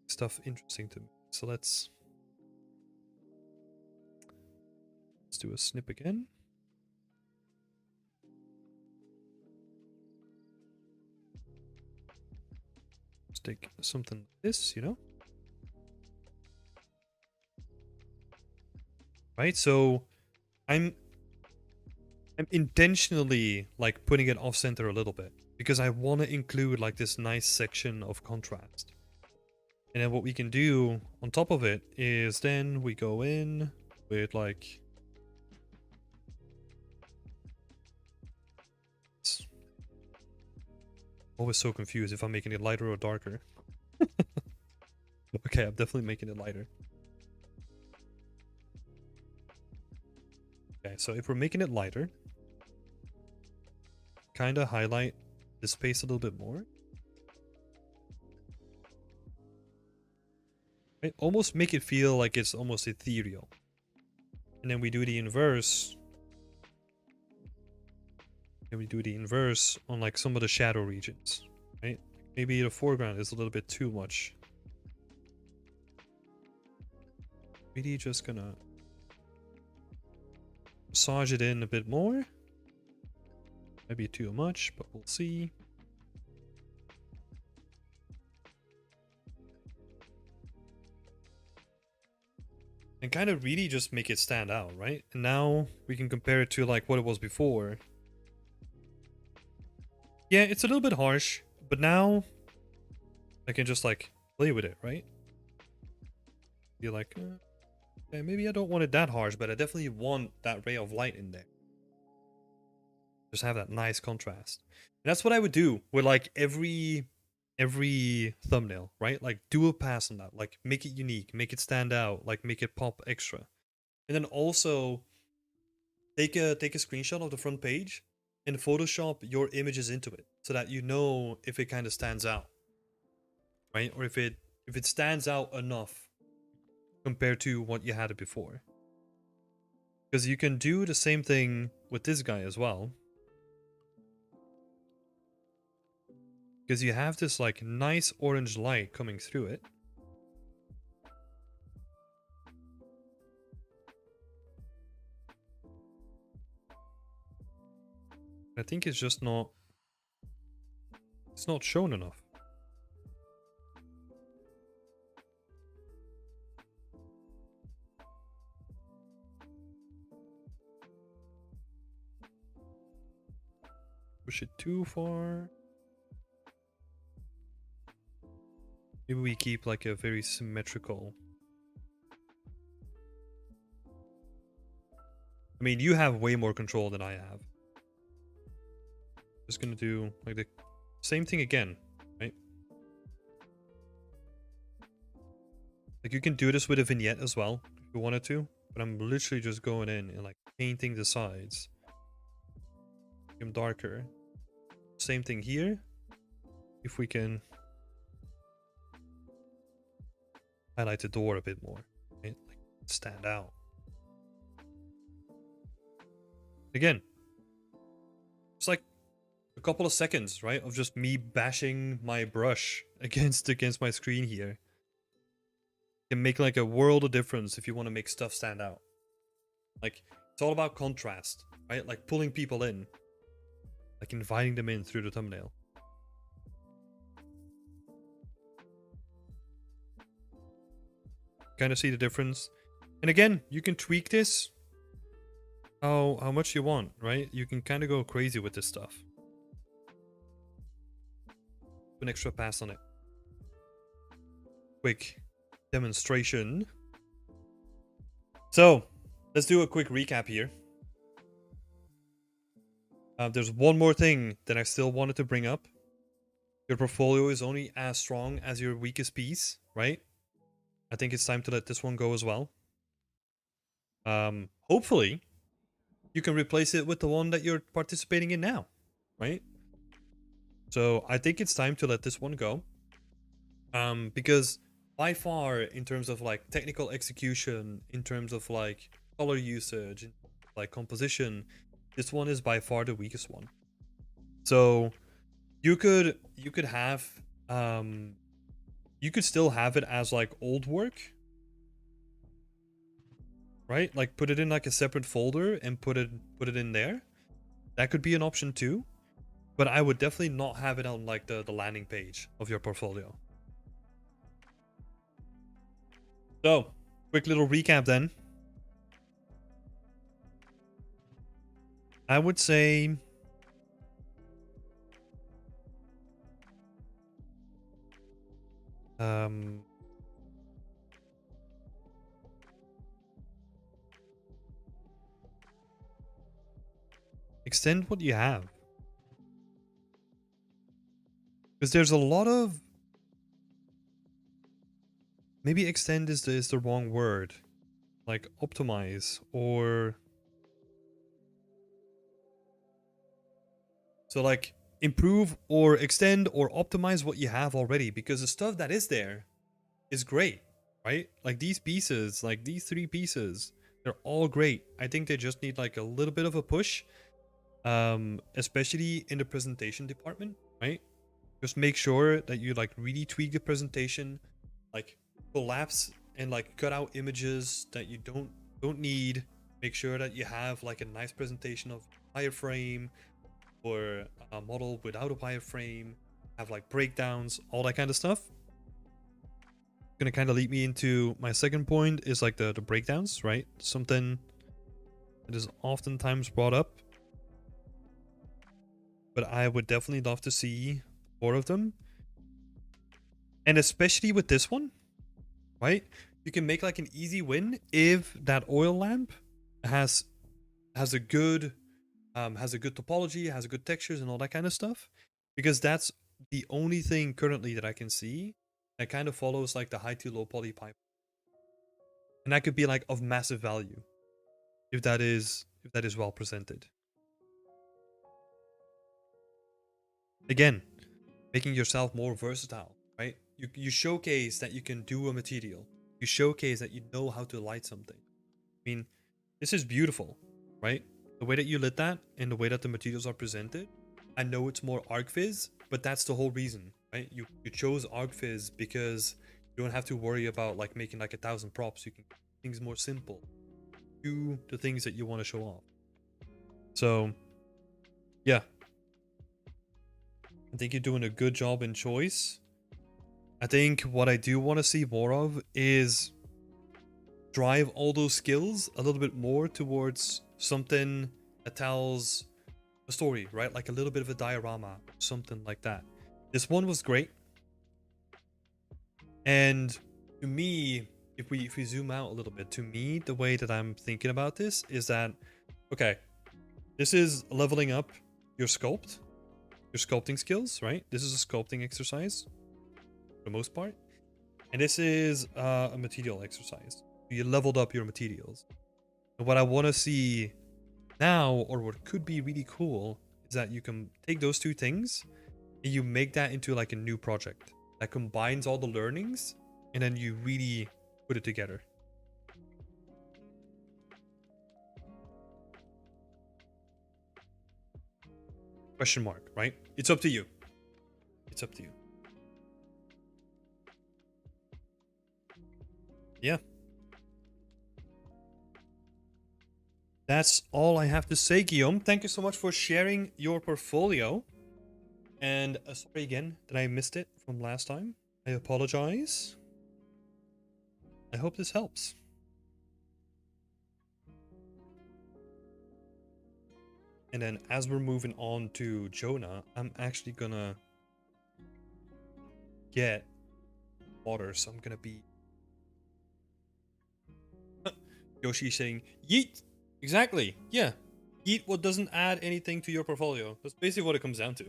stuff interesting to me. So let's do a snip again. Let's take something like this, you know? Right, so I'm intentionally like putting it off center a little bit, because I want to include like this nice section of contrast. And then what we can do on top of it is then we go in with like... Always so confused if I'm making it lighter or darker. Okay, I'm definitely making it lighter. Okay, so if we're making it lighter, kind of highlight the space a little bit more. Right? Almost make it feel like it's almost ethereal. And then we do the inverse. And we do the inverse on like some of the shadow regions, right? Maybe the foreground is a little bit too much. Really just gonna massage it in a bit more. Maybe too much, but we'll see. And kind of really just make it stand out, right? And now we can compare it to like what it was before. Yeah, it's a little bit harsh, but now I can just like play with it, right? Be like, okay, maybe I don't want it that harsh, but I definitely want that ray of light in there. Just have that nice contrast. And that's what I would do with like every thumbnail, right? Like do a pass on that, like make it unique, make it stand out, like make it pop extra. And then also take a screenshot of the front page and Photoshop your images into it so that you know if it kind of stands out, right? Or if it stands out enough compared to what you had it before. Because you can do the same thing with this guy as well. Because you have this like nice orange light coming through it. I think it's just not... It's not shown enough. Push it too far. Maybe we keep like a very symmetrical... I mean, you have way more control than I have. Just gonna do like the same thing again, right? Like you can do this with a vignette as well if you wanted to, but I'm literally just going in and like painting the sides. Make them darker. Same thing here. If we can highlight the door a bit more, right? Like stand out. Again, it's like a couple of seconds, right, of just me bashing my brush against my screen here. It can make like a world of difference if you want to make stuff stand out. Like it's all about contrast, right? Like pulling people in, like inviting them in through the thumbnail. Kind of see the difference. And again, you can tweak this how much you want, right? You can kind of go crazy with this stuff. An extra pass on it. Quick demonstration. So let's do a quick recap here. There's one more thing that I still wanted to bring up. Your portfolio is only as strong as your weakest piece, right? I think it's time to let this one go as well. Hopefully you can replace it with the one that you're participating in now, right? So I think it's time to let this one go. Because by far, in terms of like technical execution, in terms of like color usage, like composition, this one is by far the weakest one. So you could have you could still have it as like old work, right? Like put it in like a separate folder and put it in there. That could be an option too. But I would definitely not have it on like the landing page of your portfolio. So, quick little recap then. I would say Um, extend what you have. Because there's a lot of... Maybe extend is the wrong word. Like optimize or... So like improve or extend or optimize what you have already, because the stuff that is there is great, right? Like these pieces, like these 3 pieces, they're all great. I think they just need like a little bit of a push, especially in the presentation department, right? Just make sure that you like really tweak the presentation, like collapse and like cut out images that you don't need. Make sure that you have like a nice presentation of wireframe or a model without a wireframe, have like breakdowns, all that kind of stuff. Gonna kind of lead me into my second point is like the breakdowns, right? Something that is oftentimes brought up, but I would definitely love to see more of them. And especially with this one, right? You can make like an easy win if that oil lamp has a good topology, has a good textures and all that kind of stuff, because that's the only thing currently that I can see that kind of follows like the high to low poly pipe, and that could be like of massive value if that is well presented. Again, making yourself more versatile, right? You showcase that you can do a material. You showcase that you know how to light something. I mean, this is beautiful, right? The way that you lit that and the way that the materials are presented. I know it's more ArcFizz, but that's the whole reason, right? You chose ArcFizz because you don't have to worry about like making like 1,000 props. You can make things more simple. Do the things that you want to show off. So, yeah. I think you're doing a good job in choice. I think what I do want to see more of is drive all those skills a little bit more towards something that tells a story, right? Like a little bit of a diorama, something like that. This one was great. And to me, if we zoom out a little bit, to me, the way that I'm thinking about this is that, okay, this is leveling up your sculpting skills, right? This is a sculpting exercise for the most part. And this is a material exercise. You leveled up your materials. And what I want to see now, or what could be really cool, is that you can take those 2 things and you make that into like a new project that combines all the learnings, and then you really put it together. Question mark, right? It's up to you. It's up to you. Yeah. That's all I have to say, Guillaume. Thank you so much for sharing your portfolio. And sorry again that I missed it from last time. I apologize. I hope this helps. And then as we're moving on to Jonah, I'm actually gonna get water, so I'm gonna be... Yoshi saying, yeet! Exactly, yeah. Eat what doesn't add anything to your portfolio. That's basically what it comes down to.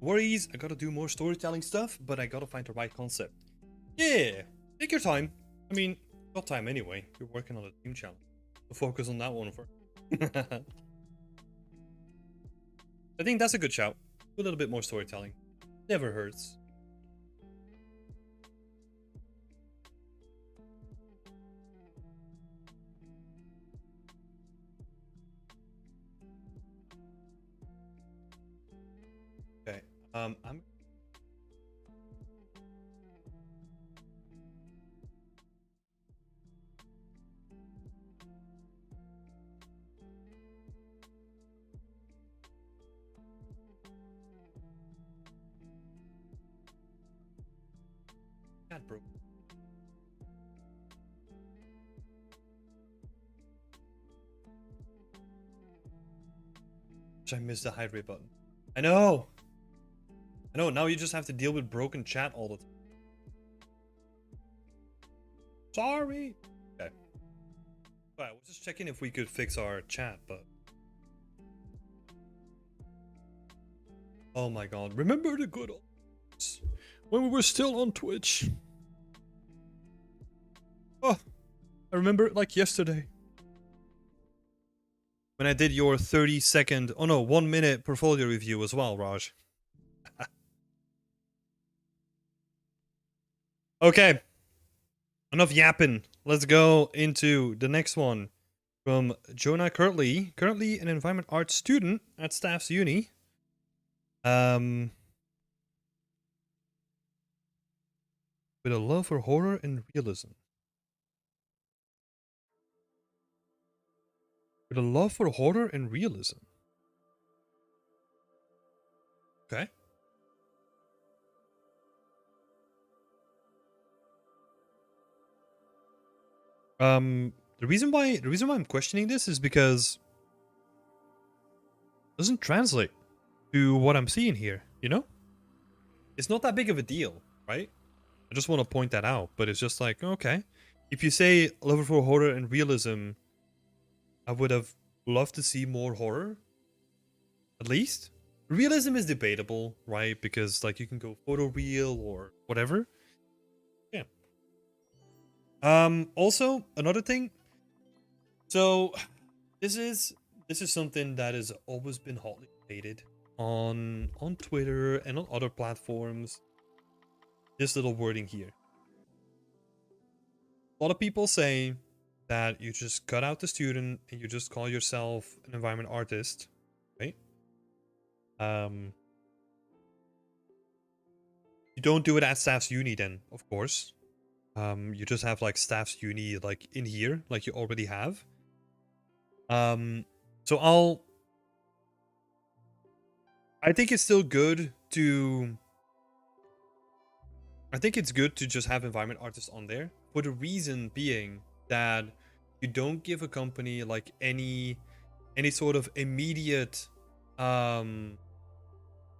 Worries, I gotta do more storytelling stuff, but I gotta find the right concept. Yeah, take your time. I mean, got time anyway. You're working on a team challenge. So focus on that one first. I think that's a good shout. a little bit more storytelling. Never hurts. Okay. I'm not broke. I missed the hydrate button. I know. I know. Now you just have to deal with broken chat all the time. Sorry. Okay. Alright, we're just checking if we could fix our chat, but. Oh my god. Remember the good old days when we were still on Twitch? Oh, I remember it like yesterday. When I did your 30-second, oh no, 1 minute portfolio review as well, Raj. Okay. Enough yapping. Let's go into the next one. From Jonah, currently an environment arts student at Staff's Uni. With a love for horror and realism. With a love for horror and realism. Okay. The reason why I'm questioning this is because it doesn't translate to what I'm seeing here, you know? It's not that big of a deal, right? I just want to point that out, but it's just like, okay. If you say love for horror and realism, I would have loved to see more horror. At least. Realism is debatable, right? Because like you can go photoreal or whatever. Yeah. Also, another thing. So this is something that has always been hotly debated on Twitter and on other platforms. This little wording here. A lot of people say that you just cut out the student and you just call yourself an environment artist, right? You don't do it at Staff's Uni then, of course. You just have like Staff's Uni like in here, like you already have. So I think it's still good to I think it's good to just have environment artists on there, for the reason being that you don't give a company like any sort of immediate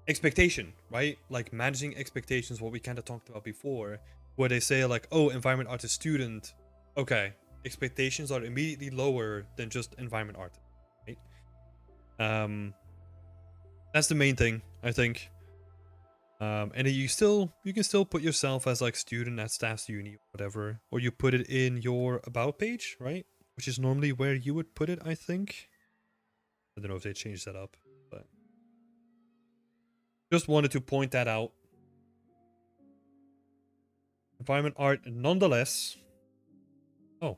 expectation, right? Like managing expectations, what we kind of talked about before, where they say like, oh, environment artist student, okay, expectations are immediately lower than just environment artist, right? That's the main thing, I think. And you can still put yourself as like student at Staff's Uni or whatever, or you put it in your about page, right? Which is normally where you would put it, I think. I don't know if they changed that up, but just wanted to point that out. Environment art, nonetheless. Oh,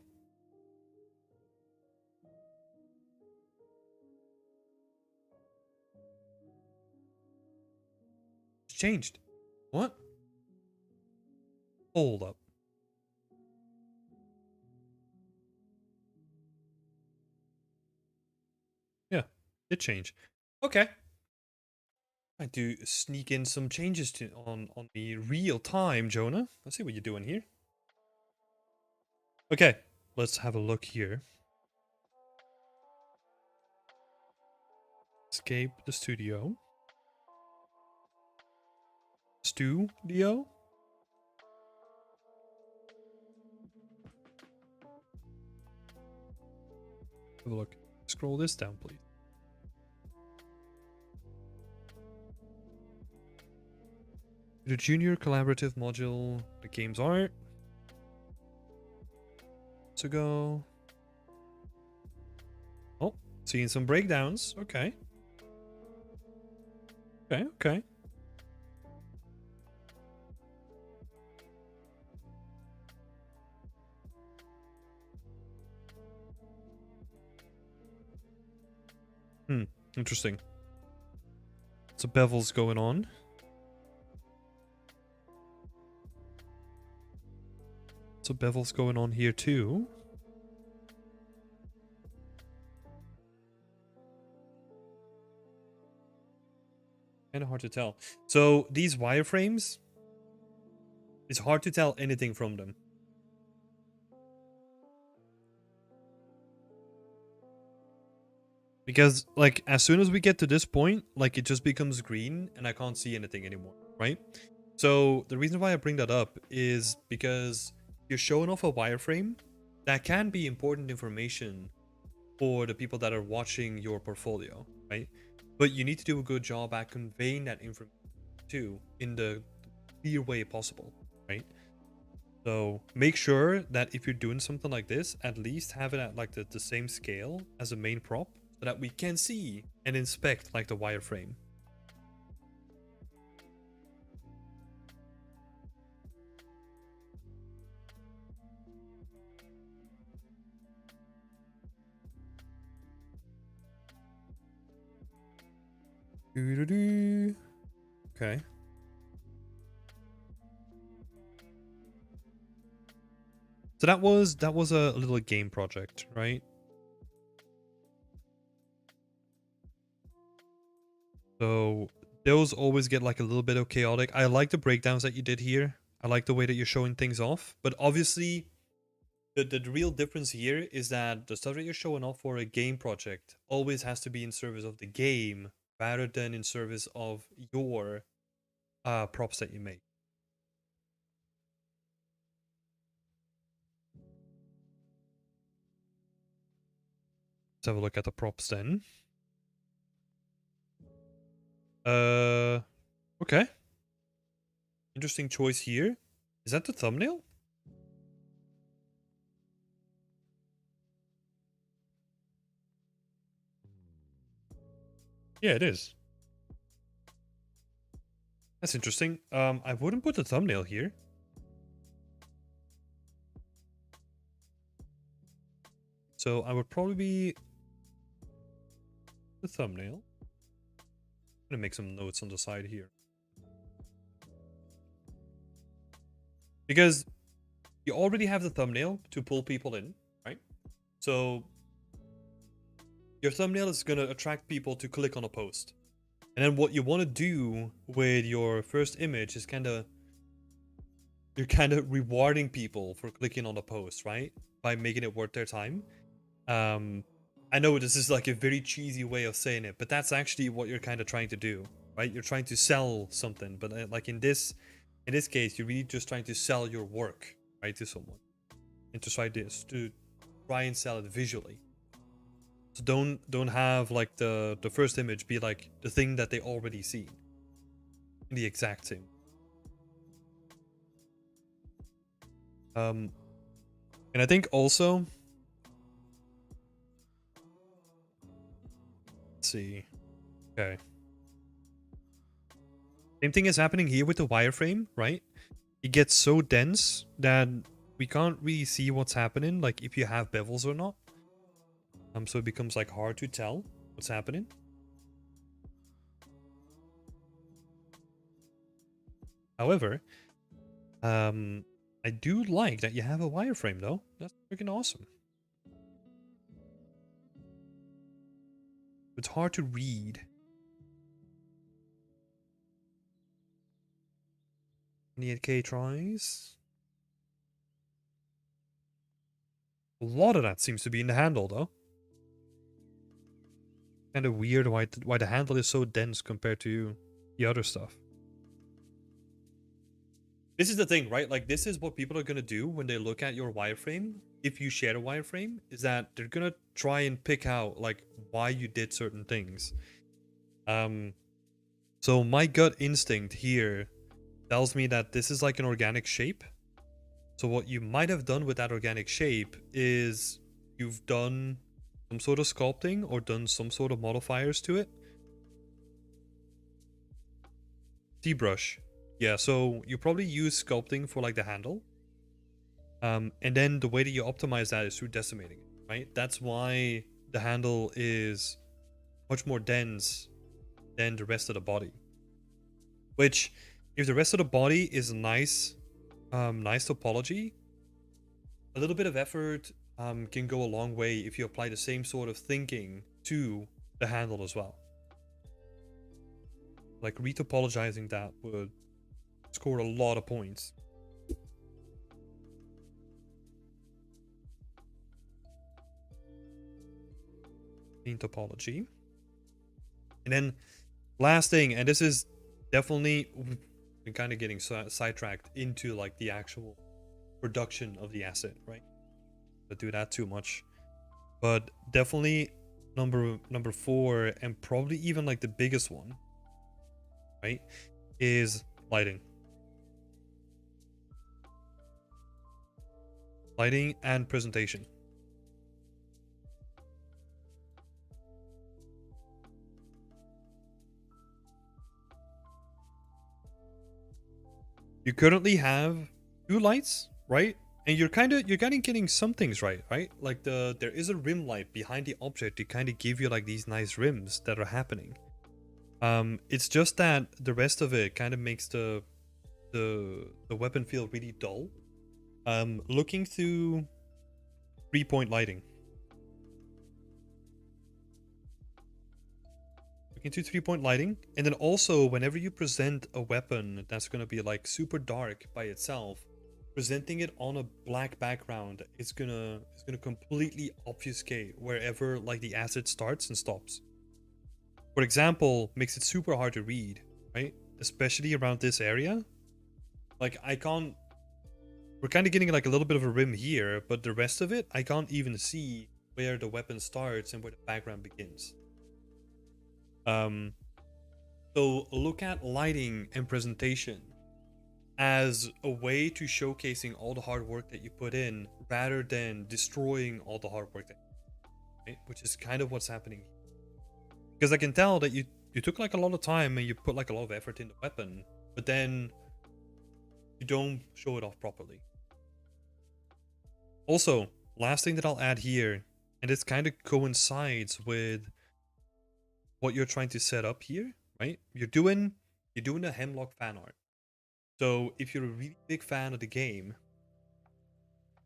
it's changed. What? Hold up. Yeah, it changed. Okay. I do sneak in some changes to on the real time, Jonah. Let's see what you're doing here. Okay, let's have a look here. Escape the studio. Studio. Have a look. Scroll this down, please. The junior collaborative module, the game's art. To go. Oh, seeing some breakdowns. Okay. Okay, okay. Interesting. So bevel's going on. So bevel's going on here too. Kind of hard to tell. So these wireframes, it's hard to tell anything from them. Because, like, as soon as we get to this point, like, it just becomes green and I can't see anything anymore, right? So the reason why I bring that up is because you're showing off a wireframe that can be important information for the people that are watching your portfolio, right? But you need to do a good job at conveying that information too in the clear way possible, right? So make sure that if you're doing something like this, at least have it at like the same scale as a main prop so that we can see and inspect like the wireframe. Okay. So that was a little game project, right? So those always get like a little bit of chaotic. I like the breakdowns that you did here. I like the way that you're showing things off. But obviously, the real difference here is that the stuff that you're showing off for a game project always has to be in service of the game rather than in service of your props that you make. Let's have a look at the props then. Okay. Interesting choice here. Is that the thumbnail? Yeah, it is. That's interesting. I wouldn't put the thumbnail here. So I would probably be the thumbnail. I'm gonna make some notes on the side here. Because you already have the thumbnail to pull people in, right? So your thumbnail is gonna attract people to click on a post. And then what you want to do with your first image is you're kind of rewarding people for clicking on the post, right? By making it worth their time. I know this is like a very cheesy way of saying it, but that's actually what you're kind of trying to do, right? You're trying to sell something, but like in this case, you're really just trying to sell your work, right, to someone, and to try and sell it visually. So don't have like the first image be like the thing that they already see, in the exact same. And I think also, let's see. Okay. Same thing is happening here with the wireframe, right? It gets so dense that we can't really see what's happening, like if you have bevels or not. So it becomes like hard to tell what's happening. However, I do like that you have a wireframe though. That's freaking awesome. It's hard to read. 28k tries. A lot of that seems to be in the handle though. Kind of weird why the handle is so dense compared to the other stuff. This is the thing, right? Like, this is what people are gonna do when they look at your wireframe. If you share a wireframe, is that they're gonna try and pick out like why you did certain things. So my gut instinct here tells me that this is like an organic shape. So what you might have done with that organic shape is you've done some sort of sculpting or done some sort of modifiers to it. ZBrush. Yeah, so you probably use sculpting for like the handle. And then the way that you optimize that is through decimating it, right? That's why the handle is much more dense than the rest of the body. Which, if the rest of the body is nice, nice topology, a little bit of effort can go a long way if you apply the same sort of thinking to the handle as well. Like retopologizing that would score a lot of points. In topology. And then last thing, and this is definitely been kind of getting sidetracked into like the actual production of the asset, right? But do that too much. But definitely number 4, and probably even like the biggest one, right, is lighting. Lighting and presentation. You currently have 2 lights, right? And you're kind of getting some things right? Like there is a rim light behind the object to kind of give you like these nice rims that are happening. It's just that the rest of it kind of makes the weapon feel really dull. Looking through 3-point lighting. Into 3-point lighting, and then also whenever you present a weapon that's going to be like super dark by itself, presenting it on a black background is gonna completely obfuscate wherever like the asset starts and stops. For example, makes it super hard to read, right? Especially around this area. Like we're kind of getting like a little bit of a rim here, but the rest of it I can't even see where the weapon starts and where the background begins. So look at lighting and presentation as a way to showcasing all the hard work that you put in rather than destroying all the hard work that right? Which is kind of what's happening. Because I can tell that you took like a lot of time and you put like a lot of effort in the weapon, but then you don't show it off properly. Also, last thing that I'll add here, and this kind of coincides with what you're trying to set up here, right? You're doing a Hemlock fan art. So if you're a really big fan of the game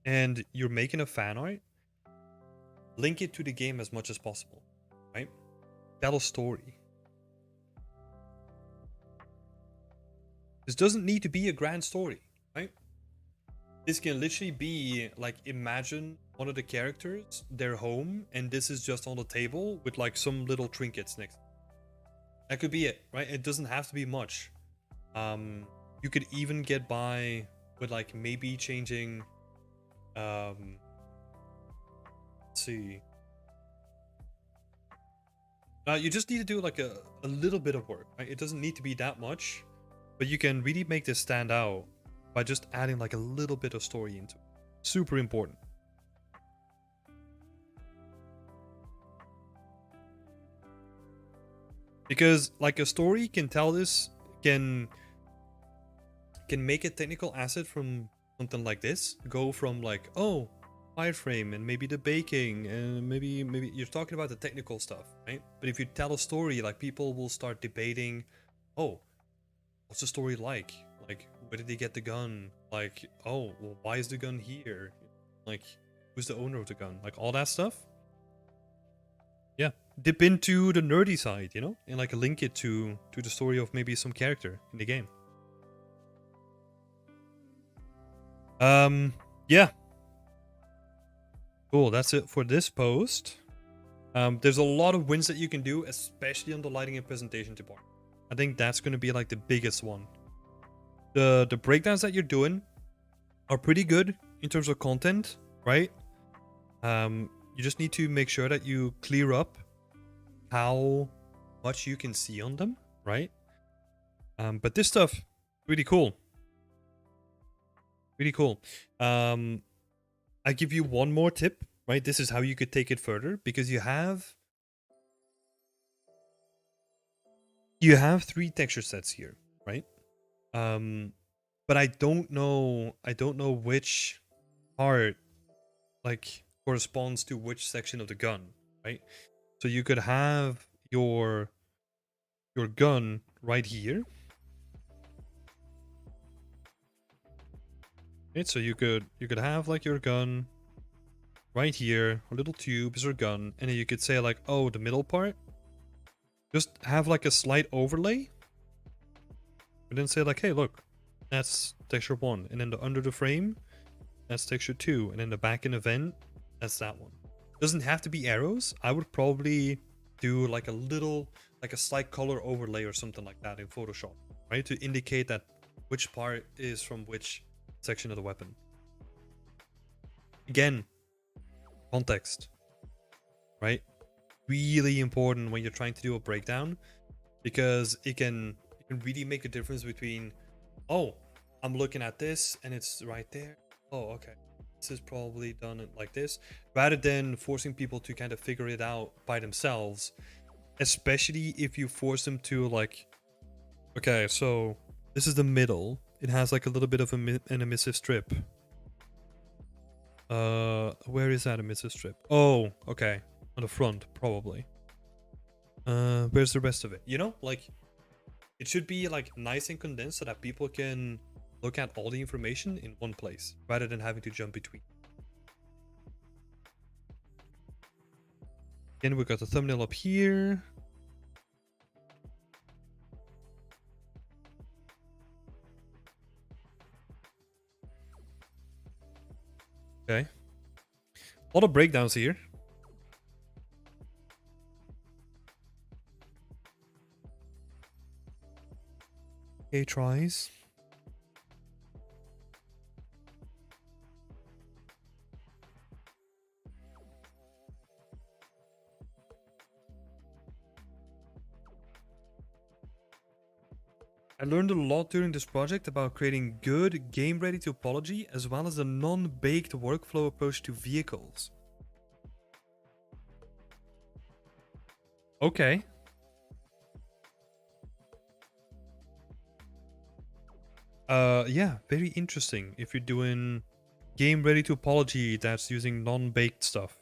and you're making a fan art, link it to the game as much as possible, right? Tell a story. This doesn't need to be a grand story, right? This can literally be like, imagine one of the characters, their home, and this is just on the table with like some little trinkets next. That could be it, right? It doesn't have to be much. You could even get by with like maybe changing, let's see. You just need to do like a little bit of work, right? It doesn't need to be that much, but you can really make this stand out by just adding like a little bit of story into it. Super important. Because like a story can tell this, can make a technical asset from something like this go from like, oh, wireframe and maybe the baking and maybe you're talking about the technical stuff, right? But if you tell a story, like people will start debating, oh, what's the story like? Like, where did they get the gun? Like, oh, well, why is the gun here? Like, who's the owner of the gun? Like all that stuff. Yeah, dip into the nerdy side, you know, and like link it to the story of maybe some character in the game. Yeah. Cool, that's it for this post. There's a lot of wins that you can do, especially on the lighting and presentation department. I think that's going to be like the biggest one. The breakdowns that you're doing are pretty good in terms of content, right? You just need to make sure that you clear up how much you can see on them, right? But this stuff, really cool. Really cool. I give you one more tip, right? This is how you could take it further, because you have 3 texture sets here. right? But I don't know which part like corresponds to which section of the gun, right? So you could have your gun right here. Right? So you could have like your gun right here, a little tube is your gun, and then you could say like, oh, the middle part, just have like a slight overlay, and then say like, hey, look, that's texture 1, and then under the frame, that's texture 2, and then the back in the vent, that's that one. Doesn't have to be arrows. I would probably do like a little, like a slight color overlay or something like that in Photoshop, right? To indicate that which part is from which section of the weapon. Again, context, right? Really important when you're trying to do a breakdown, because it can really make a difference between, oh, I'm looking at this and it's right there. Oh, okay. This is probably done it like this, rather than forcing people to kind of figure it out by themselves, especially if you force them to like, okay, so this is the middle. It has like a little bit of an emissive strip. Where is that emissive strip? Oh, okay. On the front, probably. Where's the rest of it? You know, like, it should be like nice and condensed so that people can look at all the information in one place rather than having to jump between. Again, we got the thumbnail up here. Okay. A lot of breakdowns here. Okay, tries. I learned a lot during this project about creating good game-ready topology as well as a non-baked workflow approach to vehicles. Okay. Yeah, very interesting. If you're doing game-ready topology that's using non-baked stuff.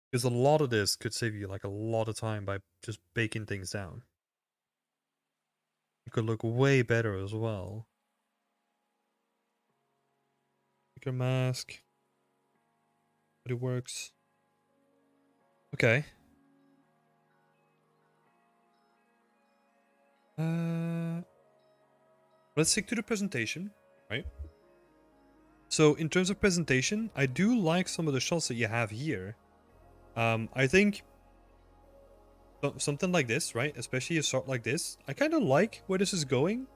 Because a lot of this could save you like a lot of time by just baking things down. It could look way better as well. Sticker mask. But it works. Okay. Let's stick to the presentation, right? So in terms of presentation, I do like some of the shots that you have here. I think something like this, right? Especially a shot like this. I kind of like where this is going.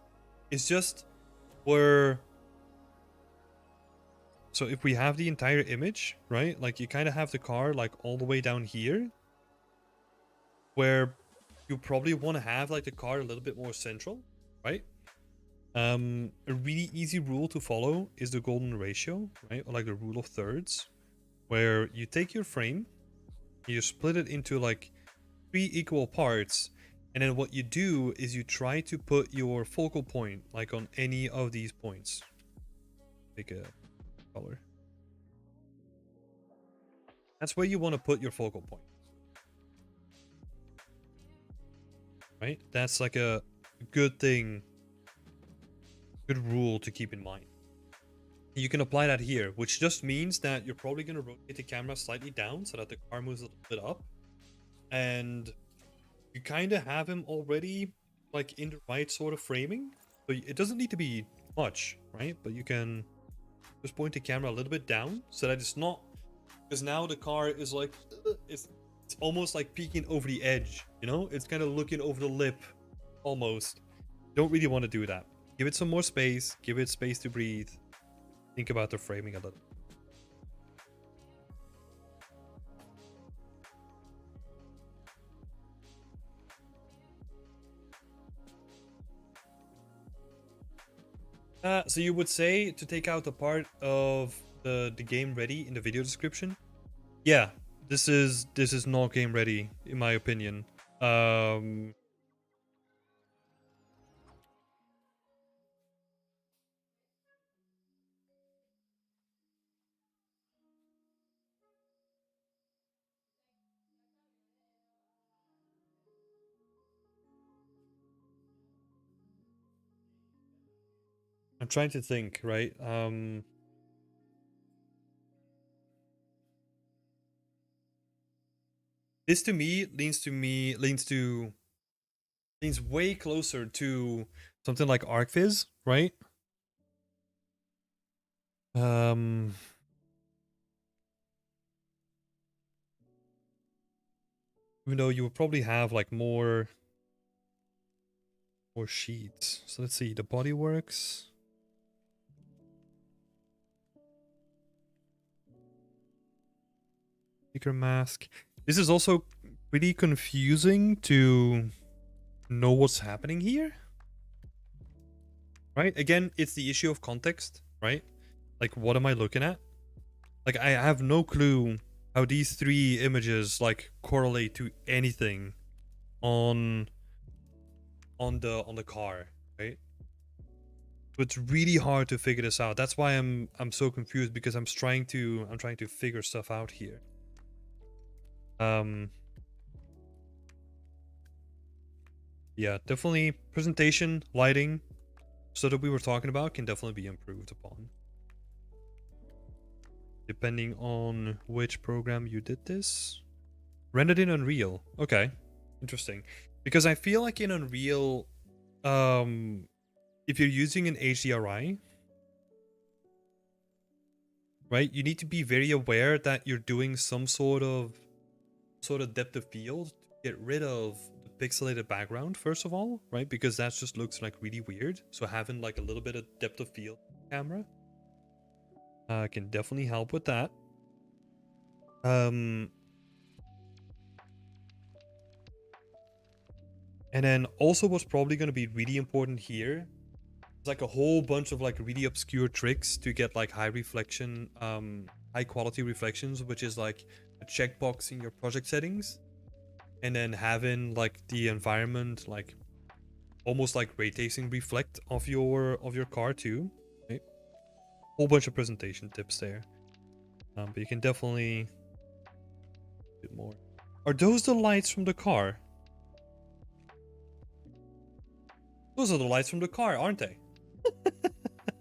It's just where... So if we have the entire image, right? Like you kind of have the car like all the way down here. Where you probably want to have like the car a little bit more central, right? A really easy rule to follow is the golden ratio, right? Or like the rule of thirds, where you take your frame, you split it into like 3 equal parts, and then what you do is you try to put your focal point like on any of these points. Pick a color. That's where you want to put your focal point. Right? That's like a good thing, good rule to keep in mind. You can apply that here, which just means that you're probably going to rotate the camera slightly down so that the car moves a little bit up. And you kind of have him already like in the right sort of framing. So it doesn't need to be much, right? But you can just point the camera a little bit down so that it's not... Because now the car is like... It's almost like peeking over the edge, you know? It's kind of looking over the lip, almost. Don't really want to do that. Give it some more space. Give it space to breathe. Think about the framing a little. So you would say to take out the part of the game ready in the video description? Yeah, this is not game ready in my opinion. Um, I'm trying to think, right? This to me leans way closer to something like ArcViz, right? Um, even though you would probably have like more sheets. So let's see, the bodyworks, speaker mask. This is also pretty confusing to know what's happening here, right? Again, it's the issue of context, right? Like, what am I looking at? Like, I have no clue how these three images like correlate to anything on the car, right? So it's really hard to figure this out. That's why I'm so confused, because I'm trying to figure stuff out here. Yeah, definitely presentation, lighting, so that we were talking about can definitely be improved upon. Depending on which program you did this. Rendered in Unreal. Okay. Interesting. Because I feel like in Unreal, if you're using an HDRI, right, you need to be very aware that you're doing some sort of depth of field to get rid of the pixelated background, first of all, right? Because that just looks like really weird. So having like a little bit of depth of field camera can definitely help with that. And then also what's probably going to be really important here is like a whole bunch of like really obscure tricks to get like high reflection, high quality reflections, which is like a checkbox in your project settings, and then having like the environment like almost like ray tracing reflect of your car too, right? Whole bunch of presentation tips there. But you can definitely do more. Are those the lights from the car? Those are the lights from the car, aren't they?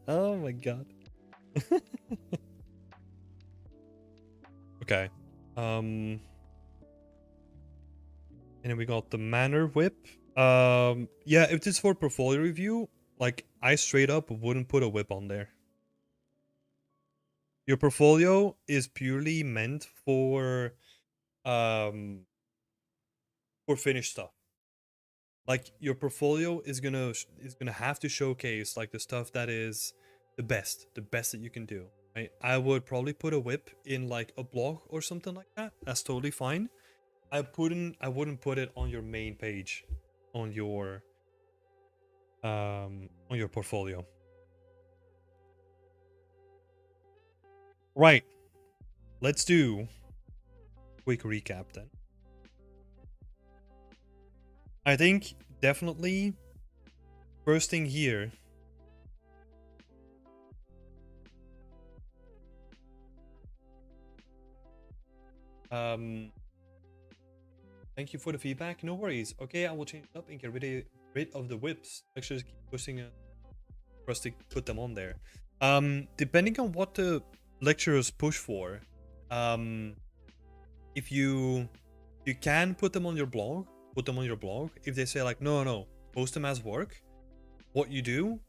Oh my god. Okay. And then we got the Manor Whip. Yeah, if it's for portfolio review, like I straight up wouldn't put a whip on there. Your portfolio is purely meant for finished stuff. Like your portfolio is gonna have to showcase like the stuff that is the best that you can do, right? I would probably put a whip in like a blog or something like that. That's totally fine. I wouldn't put it on your main page on your portfolio. Right. Let's do a quick recap then. I think definitely first thing here, thank you for the feedback. No worries. Okay, I will change it up and get rid of the whips. Actually, just keep pushing it for us to put them on there. Depending on what the lecturers push for, if you can put them on your blog, put them on your blog. If they say like, no, post them as work, what you do,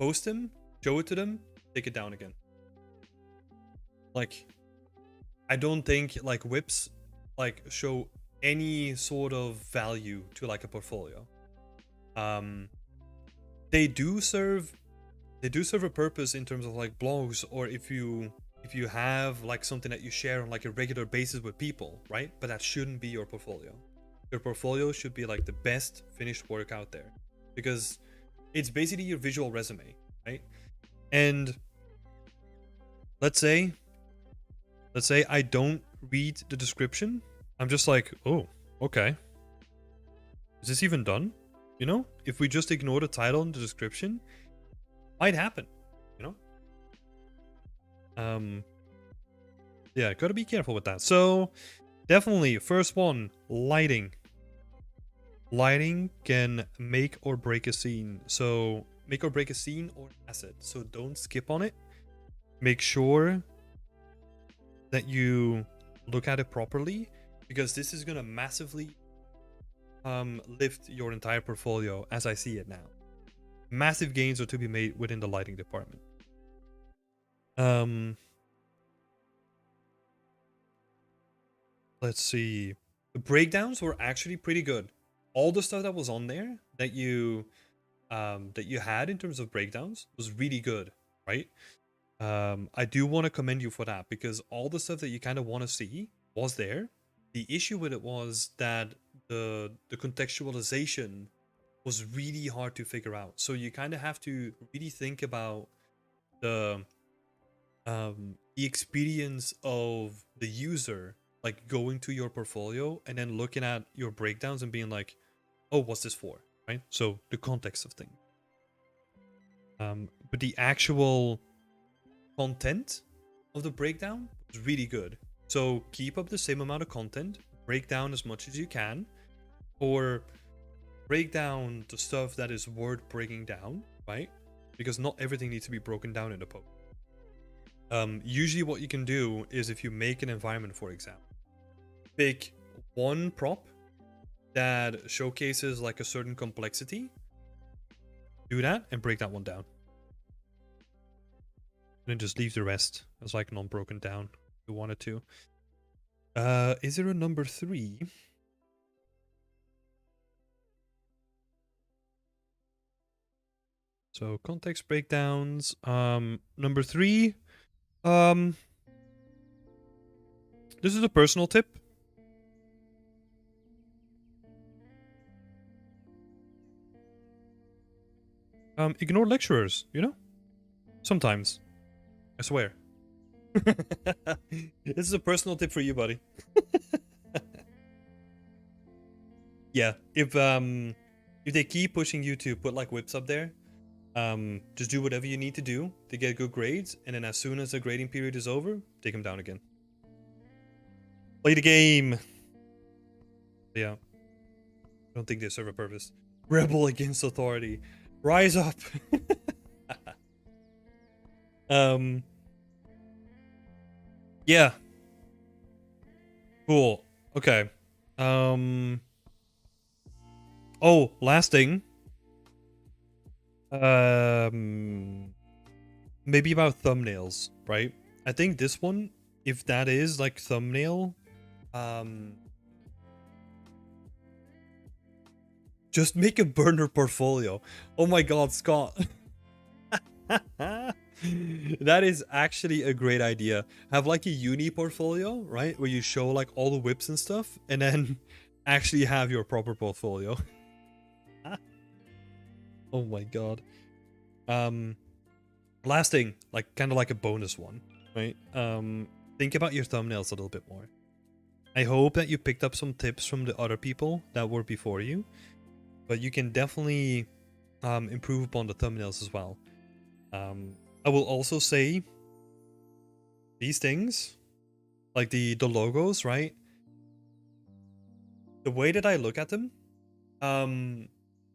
post them, show it to them, take it down again. Like, I don't think like whips like show any sort of value to like a portfolio. They do serve a purpose in terms of like blogs, or if you have like something that you share on like a regular basis with people, right? But that shouldn't be your portfolio. Your portfolio should be like the best finished work out there, because it's basically your visual resume, right? And let's say I don't read the description, I'm just like, oh, okay. Is this even done? You know, if we just ignore the title and the description, might happen, you know? Yeah, gotta be careful with that. So, definitely, first one, lighting. Lighting can make or break a scene. So, make or break a scene or asset. So, don't skip on it. Make sure that you look at it properly, because this is gonna massively lift your entire portfolio as I see it now. Massive gains are to be made within the lighting department. Let's see. The breakdowns were actually pretty good. All the stuff that was on there that you had in terms of breakdowns was really good, right? I do want to commend you for that, because all the stuff that you kind of want to see was there. The issue with it was that the contextualization was really hard to figure out. So you kind of have to really think about the experience of the user, like going to your portfolio and then looking at your breakdowns and being like, oh, what's this for, right? So the context of things. But the actual content of the breakdown was really good. So keep up the same amount of content, break down as much as you can, or break down the stuff that is worth breaking down, right? Because not everything needs to be broken down in a post. Usually what you can do is, if you make an environment, for example, pick one prop that showcases like a certain complexity, do that and break that one down. And then just leave the rest as like non-broken down if you wanted to. Is there a number 3? So context breakdowns. Number 3. This is a personal tip. Ignore lecturers, you know? Sometimes. I swear. This is a personal tip for you, buddy. Yeah, if they keep pushing you to put like whips up there, just do whatever you need to do to get good grades, and then as soon as the grading period is over, take them down again. Play the game. Yeah. I don't think they serve a purpose. Rebel against authority. Rise up. Yeah. Cool. Okay. Oh, last thing. Maybe about thumbnails, right? I think this one, if that is like thumbnail, just make a burner portfolio. Oh my god, Scott. That is actually a great idea. Have like a uni portfolio, right? Where you show like all the whips and stuff, and then actually have your proper portfolio. Oh my god. Last thing, like kind of like a bonus one, right? Think about your thumbnails a little bit more. I hope that you picked up some tips from the other people that were before you, but you can definitely improve upon the thumbnails as well. I will also say these things, like the logos, right? The way that I look at them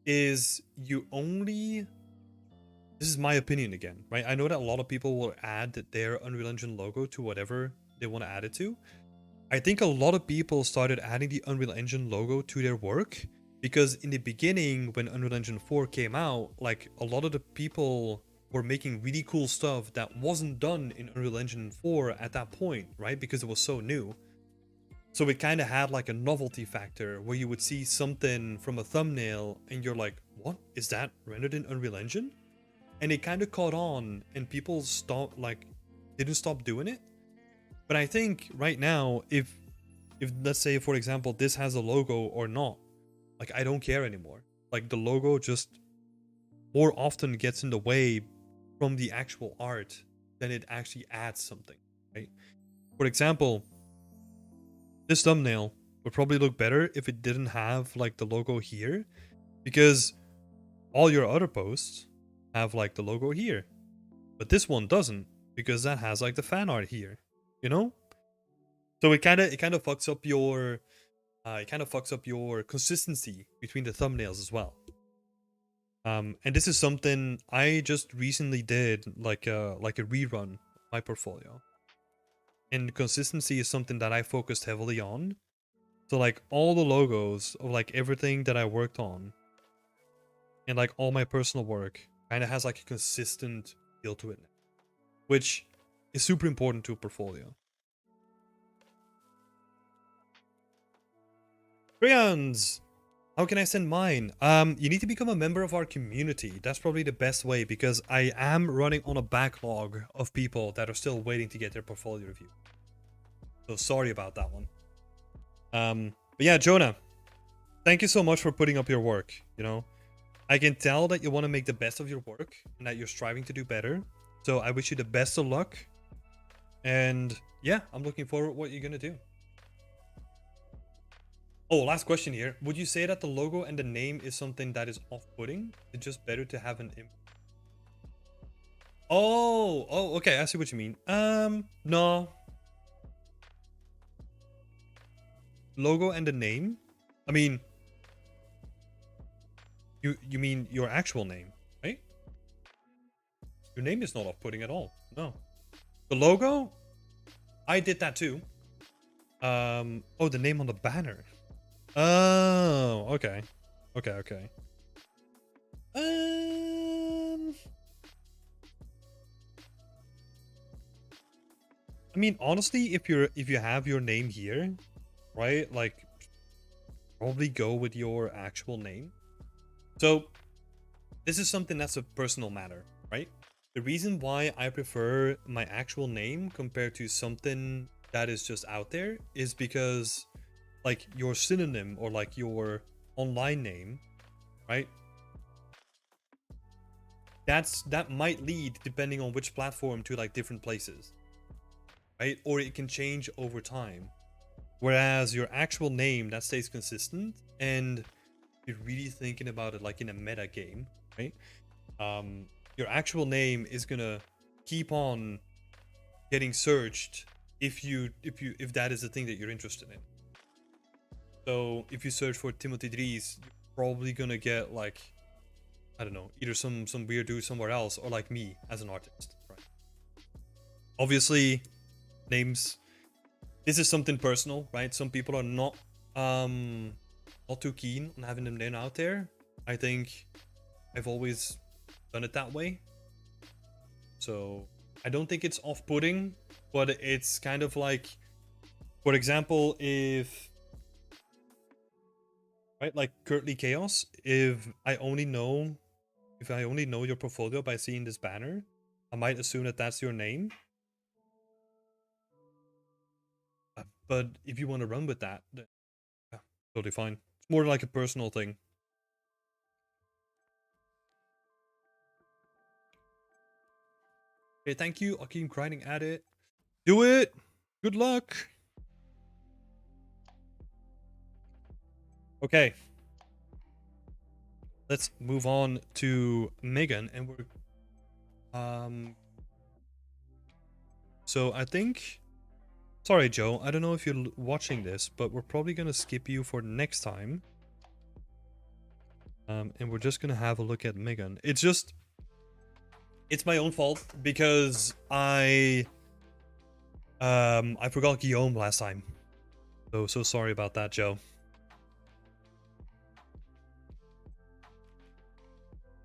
is you only... This is my opinion again, right? I know that a lot of people will add their Unreal Engine logo to whatever they want to add it to. I think a lot of people started adding the Unreal Engine logo to their work because in the beginning, when Unreal Engine 4 came out, like a lot of the people were making really cool stuff that wasn't done in Unreal Engine 4 at that point, right? Because it was so new. So it kind of had like a novelty factor where you would see something from a thumbnail and you're like, what? Is that rendered in Unreal Engine? And it kind of caught on and people didn't stop doing it. But I think right now, if let's say, for example, this has a logo or not, like I don't care anymore. Like the logo just more often gets in the way from the actual art than it actually adds something, right? For example, this thumbnail would probably look better if it didn't have like the logo here, because all your other posts have like the logo here, but this one doesn't because that has like the fan art here, you know? So it kind of fucks up your consistency between the thumbnails as well. And this is something I just recently did, like a rerun of my portfolio. And consistency is something that I focused heavily on. So like all the logos of like everything that I worked on and like all my personal work kind of has like a consistent feel to it now, which is super important to a portfolio. Crayons! How can I send mine? You need to become a member of our community. That's probably the best way, because I am running on a backlog of people that are still waiting to get their portfolio review. So sorry about that one. But yeah, Jonah, thank you so much for putting up your work, you know? I can tell that you want to make the best of your work and that you're striving to do better. So I wish you the best of luck. And yeah, I'm looking forward to what you're going to do. Oh, last question here. Would you say that the logo and the name is something that is off-putting? It's just better to have an image? Oh, okay. I see what you mean. No. Logo and the name? I mean, you mean your actual name, right? Your name is not off-putting at all. No. The logo? I did that too. Oh, the name on the banner. Oh, okay. Okay. I mean, honestly, if you have your name here, right? Like, probably go with your actual name. So, this is something that's a personal matter, right? The reason why I prefer my actual name compared to something that is just out there is because, like, your synonym or like your online name, right? That might lead, depending on which platform, to like different places, right? Or it can change over time. Whereas your actual name, that stays consistent, and you're really thinking about it like in a meta game, right? Your actual name is gonna keep on getting searched if that is the thing that you're interested in. So if you search for Timothy Dries, you're probably gonna get like, I don't know, either some weird dude somewhere else or like me as an artist, right? Obviously, names, this is something personal, right? Some people are not too keen on having them name out there. I think I've always done it that way. So I don't think it's off-putting, but it's kind of like, for example, if, right, like Curtly Chaos, if I only know your portfolio by seeing this banner, I might assume that that's your name. But if you want to run with that, then yeah, totally fine. It's more like a personal thing. Okay, thank you. I'll keep grinding at it. Do it. Good luck. Okay. Let's move on to Megan, and we're so I think, sorry Joe, I don't know if you're watching this, but we're probably gonna skip you for next time. And we're just gonna have a look at Megan. It's my own fault because I forgot Guillaume last time. So sorry about that, Joe.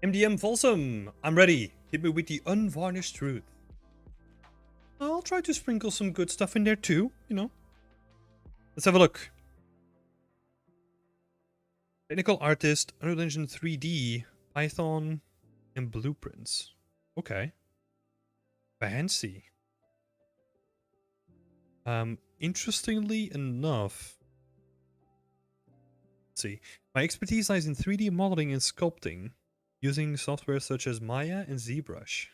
MDM Folsom, I'm ready. Hit me with the unvarnished truth. I'll try to sprinkle some good stuff in there too, you know. Let's have a look. Technical artist, Unreal Engine 3D, Python, and blueprints. Okay. Fancy. Interestingly enough, let's see. My expertise lies in 3D modeling and sculpting, using software such as Maya and ZBrush.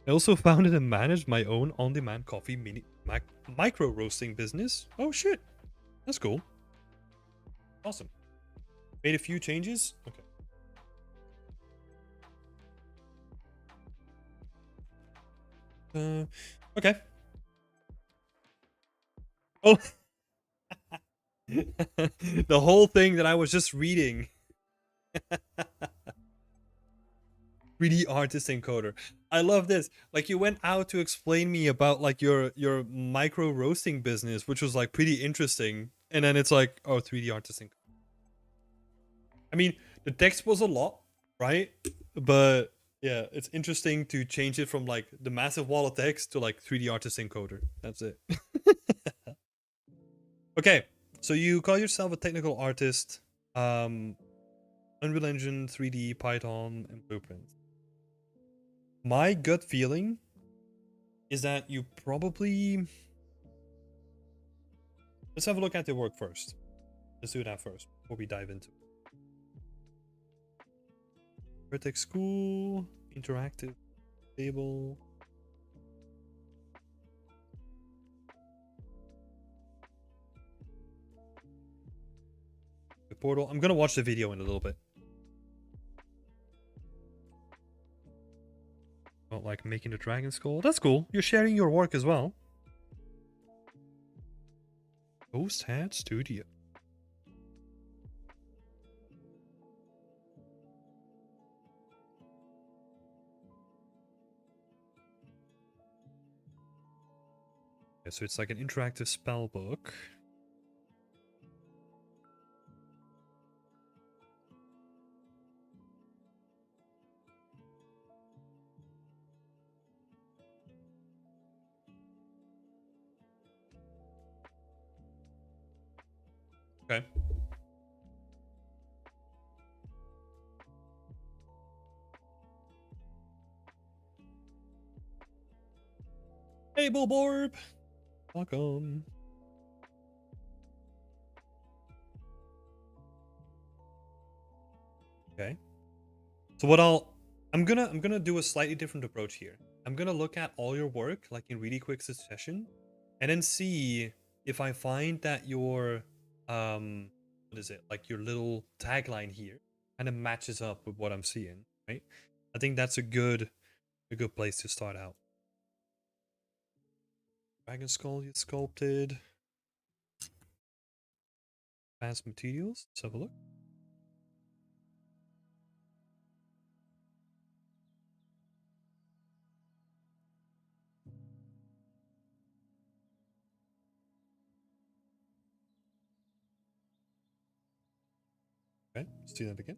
I also founded and managed my own on-demand coffee micro roasting business. Oh shit, that's cool. Awesome. Made a few changes. Okay. Okay. Oh, the whole thing that I was just reading. 3D artist encoder. I love this. Like you went out to explain me about like your micro roasting business, which was like pretty interesting. And then it's like, oh, 3D artist encoder. I mean, the text was a lot, right? But yeah, it's interesting to change it from like the massive wall of text to like 3D artist encoder. That's it. Okay, so you call yourself a technical artist, Unreal Engine, 3D, Python, and Blueprints. My gut feeling is that you probably... Let's have a look at your work first. Let's do that first before we dive into it. Vertex School, interactive, stable. The portal. I'm gonna watch the video in a little bit. Not like making the dragon skull. That's cool. You're sharing your work as well. Ghost Hat Studio. Okay, so it's like an interactive spell book. Okay. Hey, Bulborb. Welcome. Okay. So what I'm gonna do a slightly different approach here. I'm gonna look at all your work like in really quick succession, and then see if I find that your what is it, like your little tagline here kind of matches up with what I'm seeing, right? I think that's a good place to start out. Dragon skull you sculpted. Advanced materials. Let's have a look. Okay, let's do that again.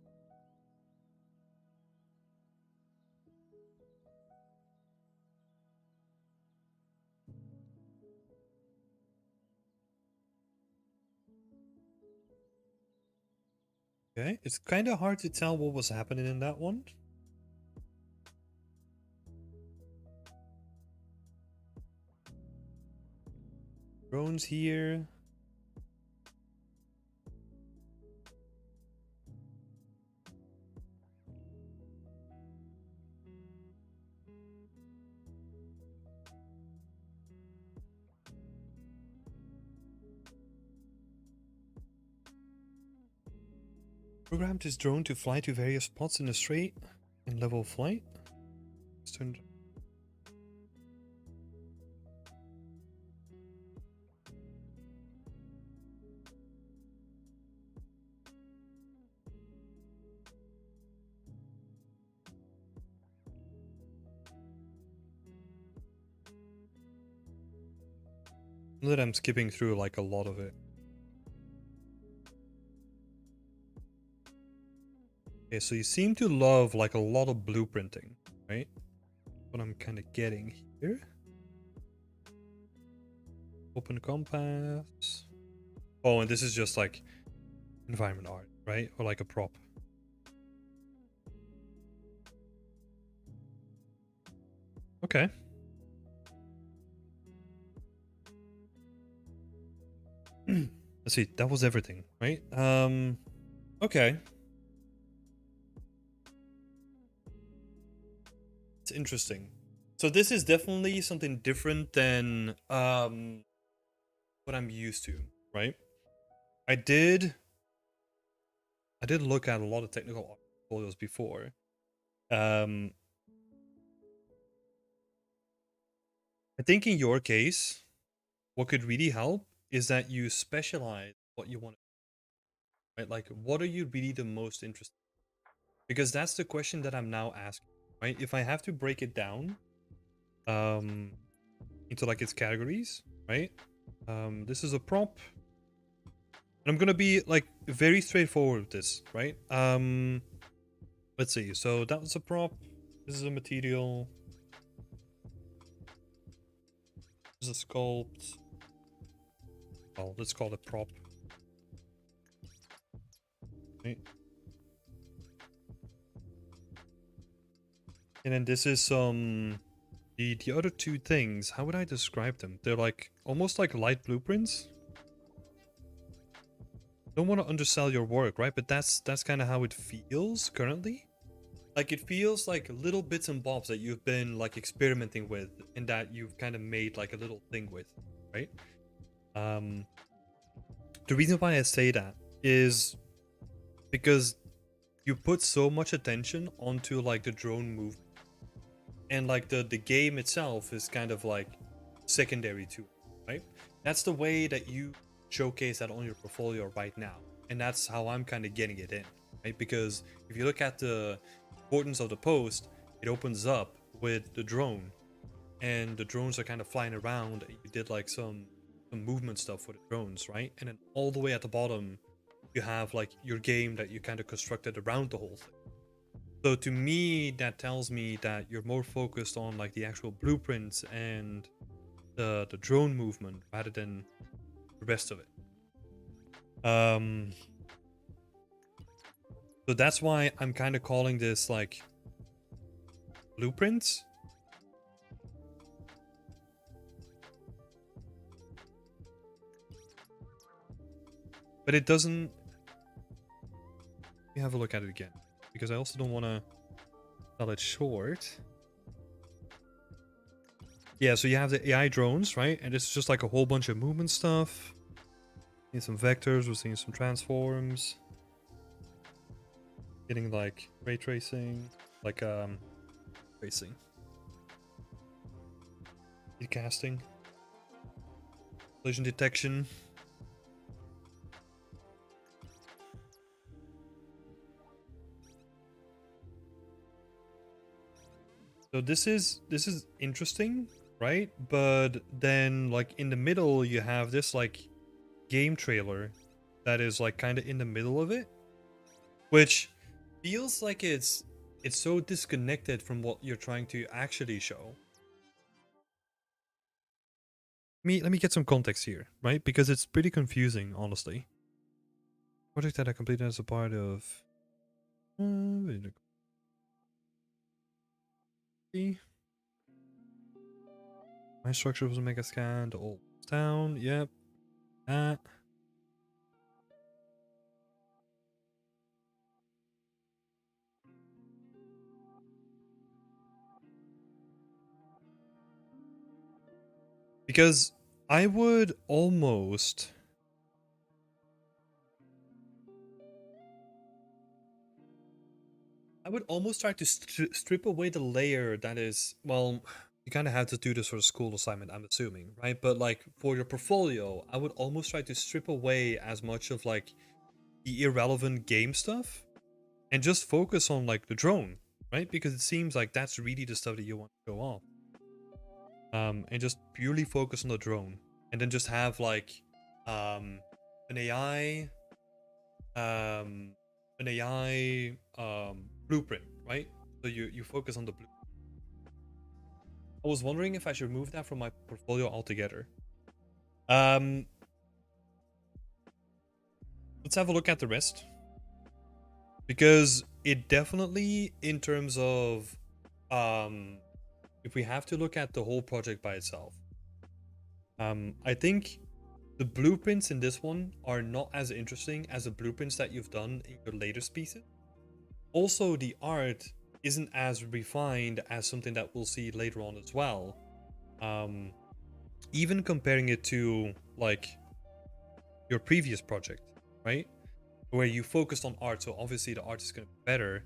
Okay, it's kind of hard to tell what was happening in that one. Drones here. Programmed this drone to fly to various spots in a straight and level flight. That I'm skipping through like a lot of it. Okay, so you seem to love like a lot of blueprinting, right? What I'm kind of getting here. Open compass. Oh, and this is just like environment art, right? Or like a prop. Okay. Let's see, that was everything, right? Okay. It's interesting. So this is definitely something different than what I'm used to, right? I did look at a lot of technical portfolios before. I think in your case, what could really help is that you specialize what you want, right? Like, what are you really the most interested in? Because that's the question that I'm now asking, right? If I have to break it down, um, into like its categories, right? This is a prop. And I'm gonna be like very straightforward with this, right? Let's see. So that was a prop. This is a material. This is a sculpt. Well, let's call it prop. Right? And then this is the other two things. How would I describe them? They're like almost like light blueprints. Don't want to undersell your work, right? But that's kind of how it feels currently. Like it feels like little bits and bobs that you've been like experimenting with and that you've kind of made like a little thing with, right? The reason why I say that is because you put so much attention onto like the drone movement, and like the game itself is kind of like secondary to it, right? That's the way that you showcase that on your portfolio right now, and that's how I'm kind of getting it in, right? Because if you look at the importance of the post, it opens up with the drone, and the drones are kind of flying around, and you did like some movement stuff for the drones, right? And then all the way at the bottom you have like your game that you kind of constructed around the whole thing. So to me, that tells me that you're more focused on like the actual blueprints and the drone movement rather than the rest of it. So that's why I'm kind of calling this like blueprints. But it doesn't. Let me have a look at it again, because I also don't want to sell it short. Yeah, so you have the AI drones, right? And it's just like a whole bunch of movement stuff. Seeing some vectors, we're seeing some transforms. Getting like ray tracing, like tracing. Casting. Collision detection. So this is interesting, right? But then like in the middle you have this like game trailer that is like kind of in the middle of it, which feels like it's so disconnected from what you're trying to actually show. Let me get some context here, right? Because it's pretty confusing, honestly. Project that I completed as a part of my structure was a mega scan, the old town, yep. That. Because I would almost try to strip away the layer that is, well, you kind of have to do this for a school assignment, I'm assuming, right? But like for your portfolio, I would almost try to strip away as much of like the irrelevant game stuff and just focus on like the drone, right? Because it seems like that's really the stuff that you want to go off. And just purely focus on the drone, and then just have like an AI blueprint, right? So you focus on the blue. I was wondering if I should remove that from my portfolio altogether. Let's have a look at the rest, because it definitely, in terms of if we have to look at the whole project by itself, I think the blueprints in this one are not as interesting as the blueprints that you've done in your latest pieces. Also, the art isn't as refined as something that we'll see later on as well. Um, Even comparing it to like your previous project, right? Where you focused on art, so obviously the art is going to be better.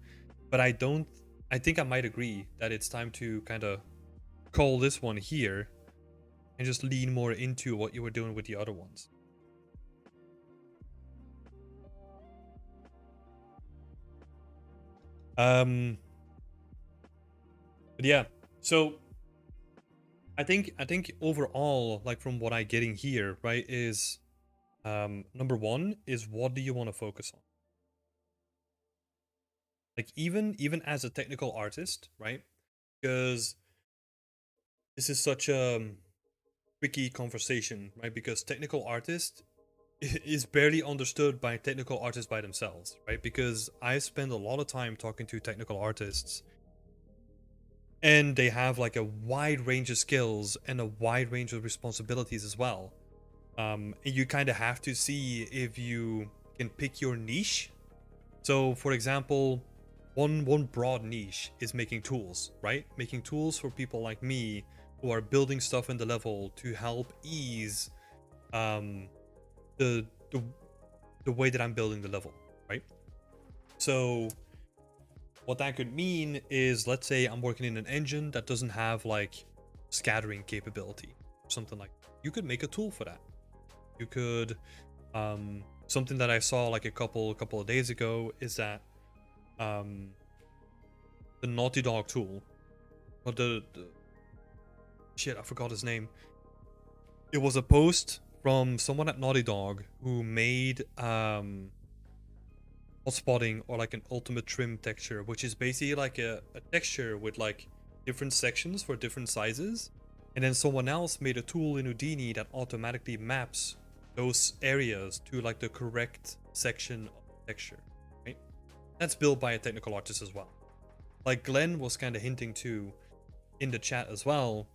But I think I might agree that it's time to kind of call this one here and just lean more into what you were doing with the other ones. Um, but yeah, so I think overall, like from what I'm getting here, right, is number one is what do you want to focus on? Like even as a technical artist, right? Because this is such a tricky conversation, right? Because technical artist is barely understood by technical artists by themselves, right? Because I spend a lot of time talking to technical artists and they have like a wide range of skills and a wide range of responsibilities as well. And you kind of have to see if you can pick your niche. So, for example, one broad niche is making tools, right? Making tools for people like me who are building stuff in the level to help ease um, the the the way that I'm building the level, right? So what that could mean is, let's say I'm working in an engine that doesn't have like scattering capability, something like that. You could make a tool for that. You could something that I saw like a couple of days ago is that um the Naughty Dog tool, or the shit, I forgot his name. It was a post from someone at Naughty Dog who made hot spotting, or like an ultimate trim texture, which is basically like a texture with like different sections for different sizes. And then someone else made a tool in Houdini that automatically maps those areas to like the correct section of the texture, right? That's built by a technical artist as well. Like Glenn was kind of hinting to in the chat as well.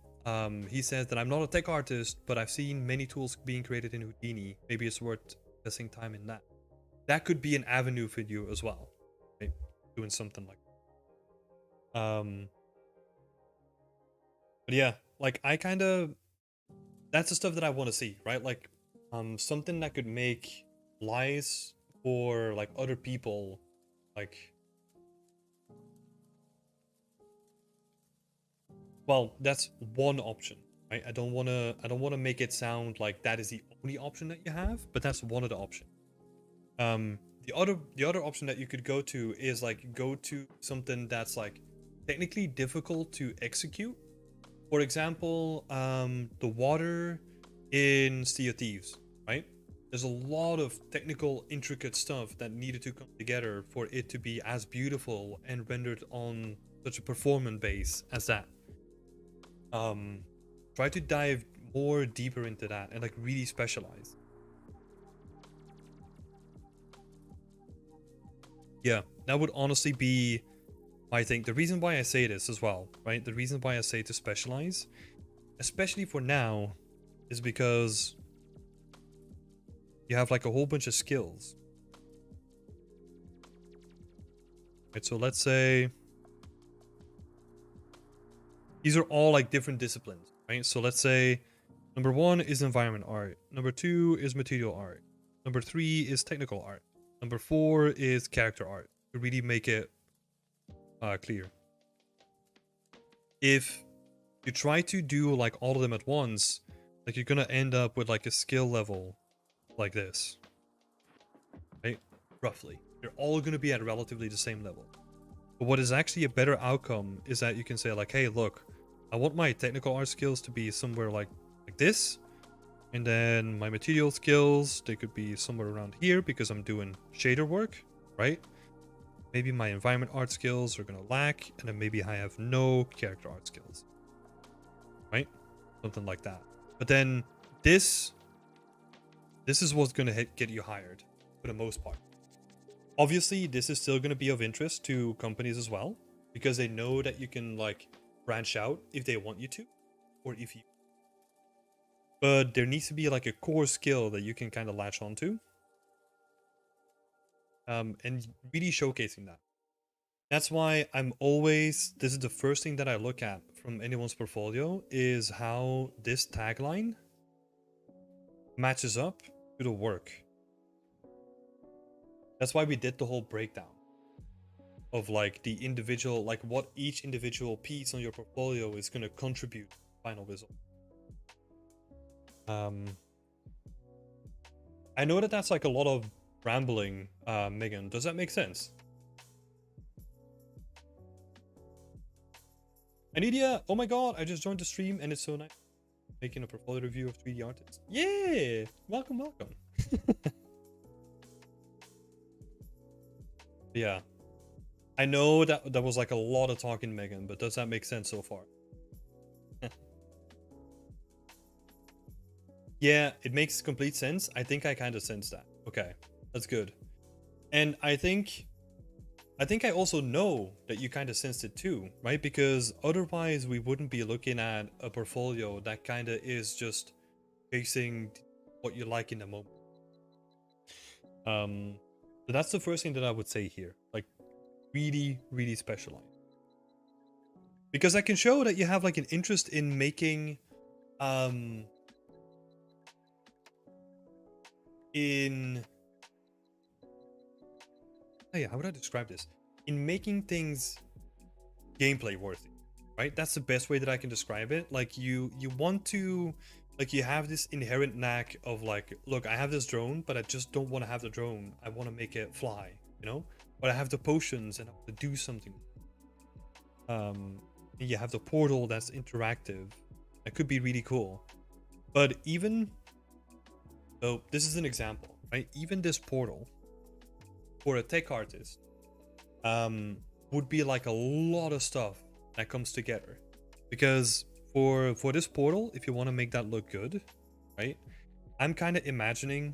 He says that I'm not a tech artist, but I've seen many tools being created in Houdini. Maybe it's worth investing time in that. That could be an avenue for you as well, right? Doing something like that. But yeah, like I kind of, that's the stuff that I want to see, right? Like something that could make lies for like other people, like, well, that's one option, right? I don't want to make it sound like that is the only option that you have, but that's one of the options. The other option that you could go to is like go to something that's like technically difficult to execute. For example, the water in Sea of Thieves, right? There's a lot of technical, intricate stuff that needed to come together for it to be as beautiful and rendered on such a performance base as that. Um, Try to dive more deeper into that and like really specialize. Yeah, that would honestly be, I think, the reason why I say this as well, right? The reason why I say to specialize, especially for now, is because you have like a whole bunch of skills. Right, so let's say these are all like different disciplines, right? So let's say number one is environment art, number two is material art, number three is technical art, number four is character art, to really make it clear. If you try to do like all of them at once, like you're gonna end up with like a skill level like this, right? Roughly. They're all gonna be at relatively the same level. But what is actually a better outcome is that you can say like, hey, look, I want my technical art skills to be somewhere like this. And then my material skills, they could be somewhere around here because I'm doing shader work, right? Maybe my environment art skills are gonna lack, and then maybe I have no character art skills, right? Something like that. But then this is what's gonna get you hired for the most part. Obviously, this is still going to be of interest to companies as well, because they know that you can like branch out if they want you to, or if you, but there needs to be like a core skill that you can kind of latch onto, and really showcasing that. That's why I'm always, this is the first thing that I look at from anyone's portfolio, is how this tagline matches up to the work. That's why we did the whole breakdown of like the individual, like what each individual piece on your portfolio is going to contribute to the final result. I know that that's like a lot of rambling, Megan. Does that make sense? Anidia, oh my god, I just joined the stream and it's so nice. Making a portfolio review of 3D artists. Yeah! Welcome, welcome. Yeah. I know that was like a lot of talking, Megan, but does that make sense so far? Yeah, it makes complete sense. I think I kind of sense that. Okay, that's good. And I think I also know that you kind of sensed it too, right? Because otherwise we wouldn't be looking at a portfolio that kind of is just chasing what you like in the moment. So that's the first thing that I would say here. Like really, really specialized. Because I can show that you have like an interest in making how would I describe this? In making things gameplay worthy, right? That's the best way that I can describe it. Like you want to, like you have this inherent knack of like, look, I have this drone, but I just don't want to have the drone. I want to make it fly, you know? But I have the potions and I want to do something. You have the portal that's interactive. That could be really cool. But even, so this is an example, right? Even this portal for a tech artist would be like a lot of stuff that comes together. Because for this portal, if you want to make that look good, right? I'm kind of imagining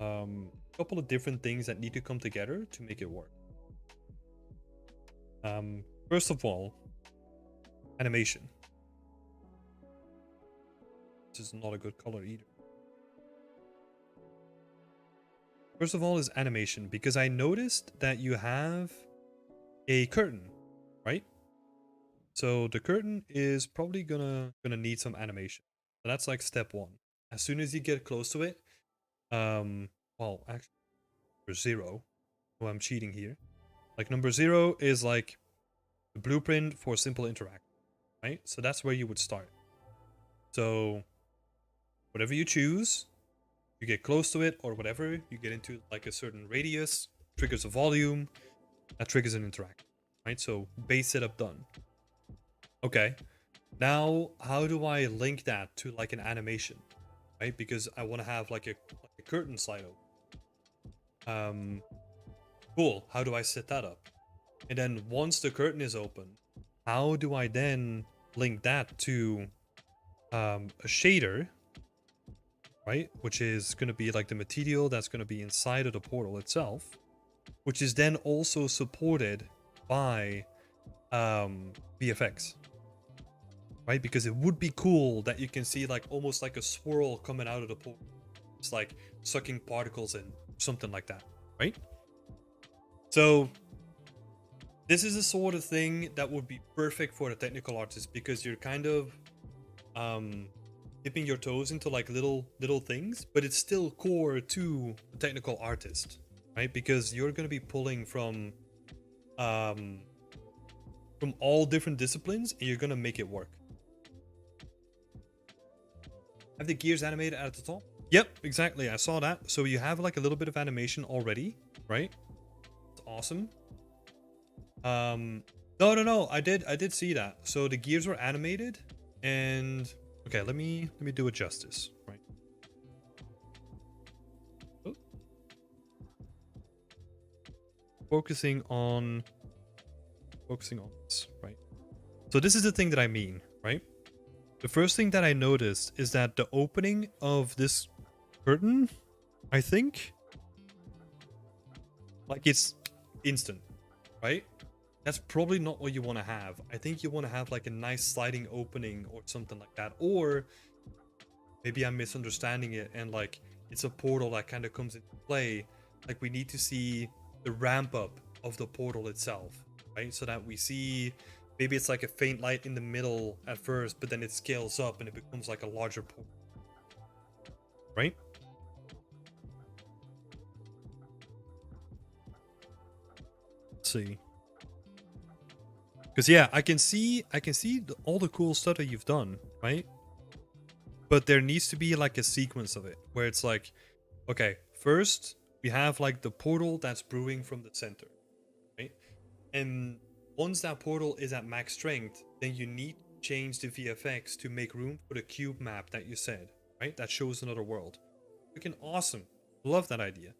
a couple of different things that need to come together to make it work. First of all, animation. This is not a good color either. First of all is animation, because I noticed that you have a curtain, right? So the curtain is probably gonna need some animation. So that's like step one. As soon as you get close to it, well, actually, number 0. Oh, I'm cheating here. Like number 0 is like the blueprint for simple interaction, right? So that's where you would start. So whatever you choose, you get close to it or whatever, you get into like a certain radius, triggers a volume, that triggers an interaction, right? So base setup done. Okay, now how do I link that to like an animation, right? Because I want to have like a curtain slide open. Cool, how do I set that up? And then once the curtain is open, how do I then link that to a shader, right? Which is going to be like the material that's going to be inside of the portal itself, which is then also supported by VFX, right? Because it would be cool that you can see like almost like a swirl coming out of the portal. It's like sucking particles in, something like that, right? So this is the sort of thing that would be perfect for the technical artist, because you're kind of dipping your toes into like little things, but it's still core to the technical artist, right? Because you're going to be pulling from all different disciplines and you're going to make it work. Have the gears animated at the top? Yep, exactly. I saw that. So you have like a little bit of animation already, right? It's awesome. No, I did see that. So the gears were animated, and okay, let me do it justice, right? Oh. Focusing on this, right? So this is the thing that I mean, right? The first thing that I noticed is that the opening of this curtain, I think, like it's instant, right? That's probably not what you want to have. I think you want to have like a nice sliding opening or something like that. Or maybe I'm misunderstanding it and like it's a portal that kind of comes into play. Like we need to see the ramp up of the portal itself, right? So that we see maybe it's like a faint light in the middle at first, but then it scales up and it becomes like a larger portal, right? Let's see. Because yeah, I can see all the cool stuff that you've done, right? But there needs to be like a sequence of it where it's like, okay, first we have like the portal that's brewing from the center, right? And once that portal is at max strength, then you need to change the VFX to make room for the cube map that you said, right? That shows another world. Freaking awesome. Love that idea.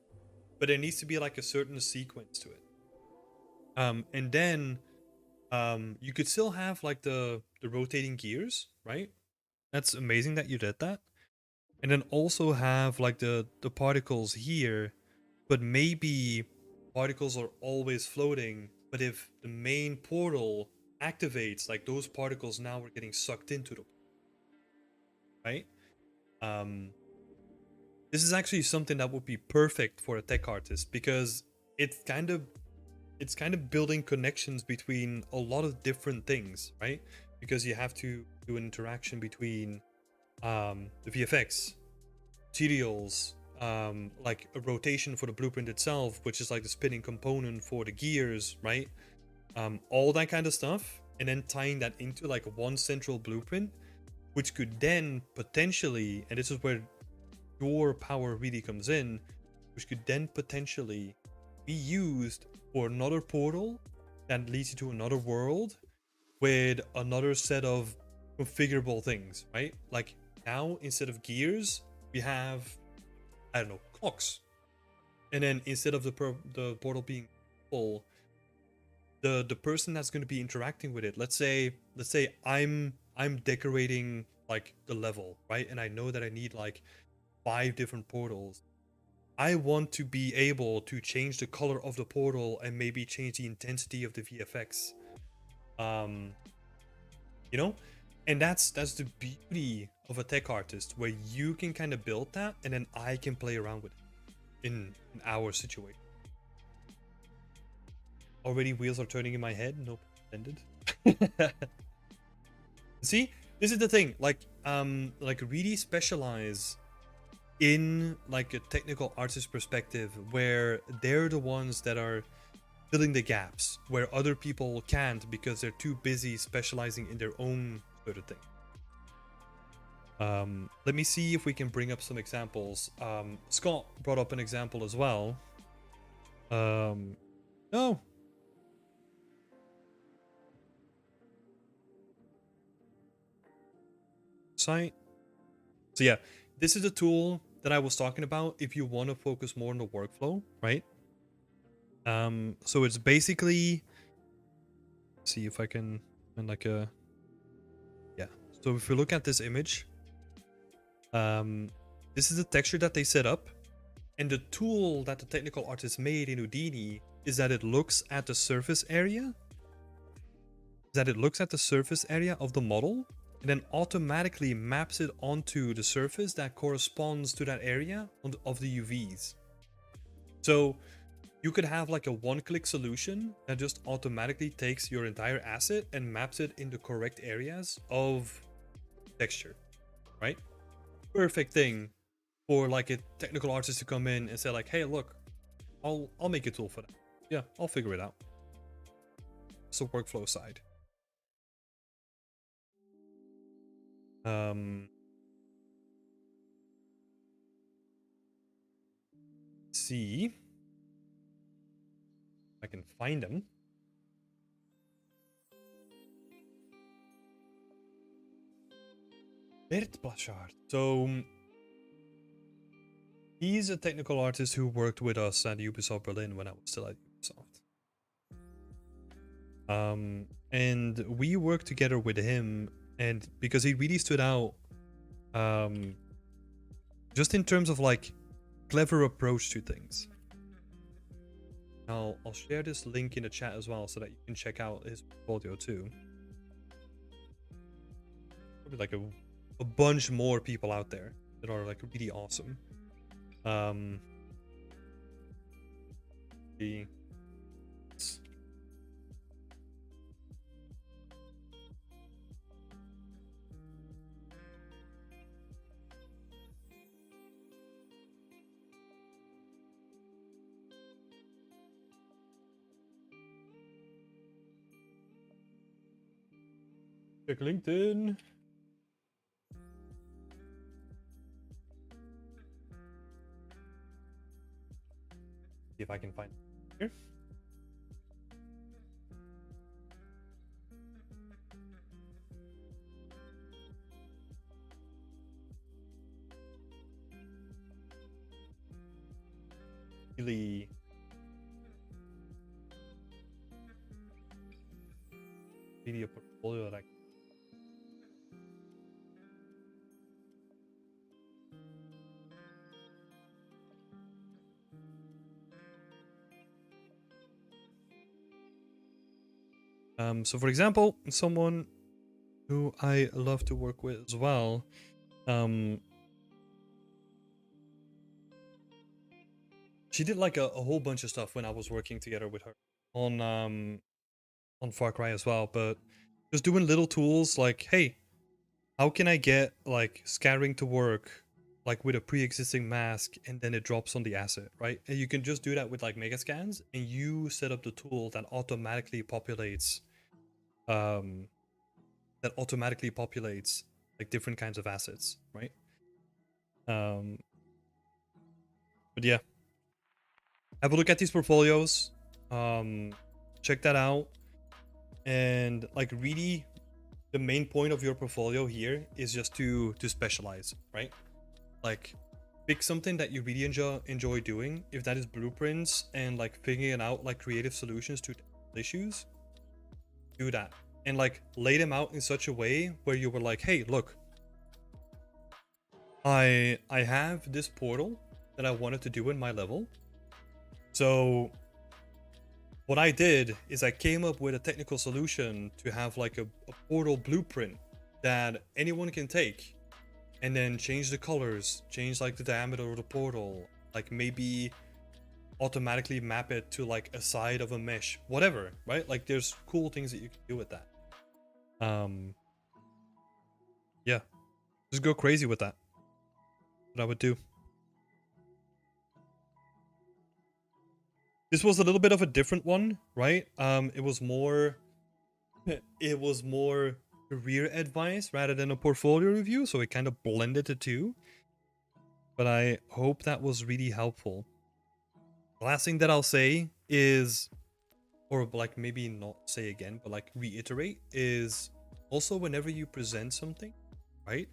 But there needs to be like a certain sequence to it. And then you could still have like the rotating gears, right? That's amazing that you did that. And then also have like the particles here, but maybe particles are always floating, but if the main portal activates, like those particles now are getting sucked into the, right? This is actually something that would be perfect for a tech artist because it's kind of building connections between a lot of different things, right? Because you have to do an interaction between the VFX, materials, like a rotation for the blueprint itself, which is like the spinning component for the gears, right? All that kind of stuff, and then tying that into like one central blueprint, which could then potentially, and this is where your power really comes in, which could then potentially be used for another portal that leads you to another world with another set of configurable things, right? Like now, instead of gears, we have, I don't know, clocks. And then instead of the portal being full, the person that's going to be interacting with it, let's say I'm decorating like the level, right? And I know that I need like 5 different portals. I want to be able to change the color of the portal and maybe change the intensity of the VFX. You know? And that's the beauty of a tech artist, where you can kind of build that and then I can play around with it in our situation. Already wheels are turning in my head, no pun intended. See? This is the thing, like really specialize in like a technical artist perspective, where they're the ones that are filling the gaps where other people can't because they're too busy specializing in their own sort of thing. Let me see if we can bring up some examples. Scott brought up an example as well. No. Site. So yeah, this is a tool that I was talking about if you want to focus more on the workflow, right? So it's basically, see if I can find like a, yeah. So if we look at this image, this is the texture that they set up, and the tool that the technical artist made in Houdini is that it looks at the surface area, of the model, and then automatically maps it onto the surface that corresponds to that area of the UVs. So you could have like a one-click solution that just automatically takes your entire asset and maps it in the correct areas of texture, right? Perfect thing for like a technical artist to come in and say like, hey, look, I'll make a tool for that. Yeah, I'll figure it out. It's the workflow side. See if I can find them. Bert Blachard. So he's a technical artist who worked with us at Ubisoft Berlin when I was still at Ubisoft. And we worked together with him, and because he really stood out, just in terms of like clever approach to things. I'll share this link in the chat as well so that you can check out his portfolio too. Probably like a bunch more people out there that are like really awesome. Check LinkedIn. See if I can find it here. Really a portfolio that I so for example, someone who I love to work with as well, she did like a whole bunch of stuff when I was working together with her on Far Cry as well, but just doing little tools like, hey, how can I get like scattering to work like with a pre-existing mask and then it drops on the asset, right? And you can just do that with like mega scans, and you set up the tool that automatically populates like different kinds of assets, right? But yeah, have a look at these portfolios, check that out, and like really the main point of your portfolio here is just to specialize, right? Like pick something that you really enjoy doing. If that is blueprints and like figuring out like creative solutions to issues, do that, and like lay them out in such a way where you were like, hey, look, I have this portal that I wanted to do in my level. So what I did is I came up with a technical solution to have like a portal blueprint that anyone can take and then change the colors, change like the diameter of the portal, like maybe automatically map it to like a side of a mesh, whatever, right? Like there's cool things that you can do with that. Yeah, just go crazy with that. What I would do. This was a little bit of a different one, right? It was more career advice rather than a portfolio review, so it kind of blended the two. But I hope that was really helpful. The last thing that I'll say is, or like maybe not say again, but like reiterate, is also whenever you present something, right?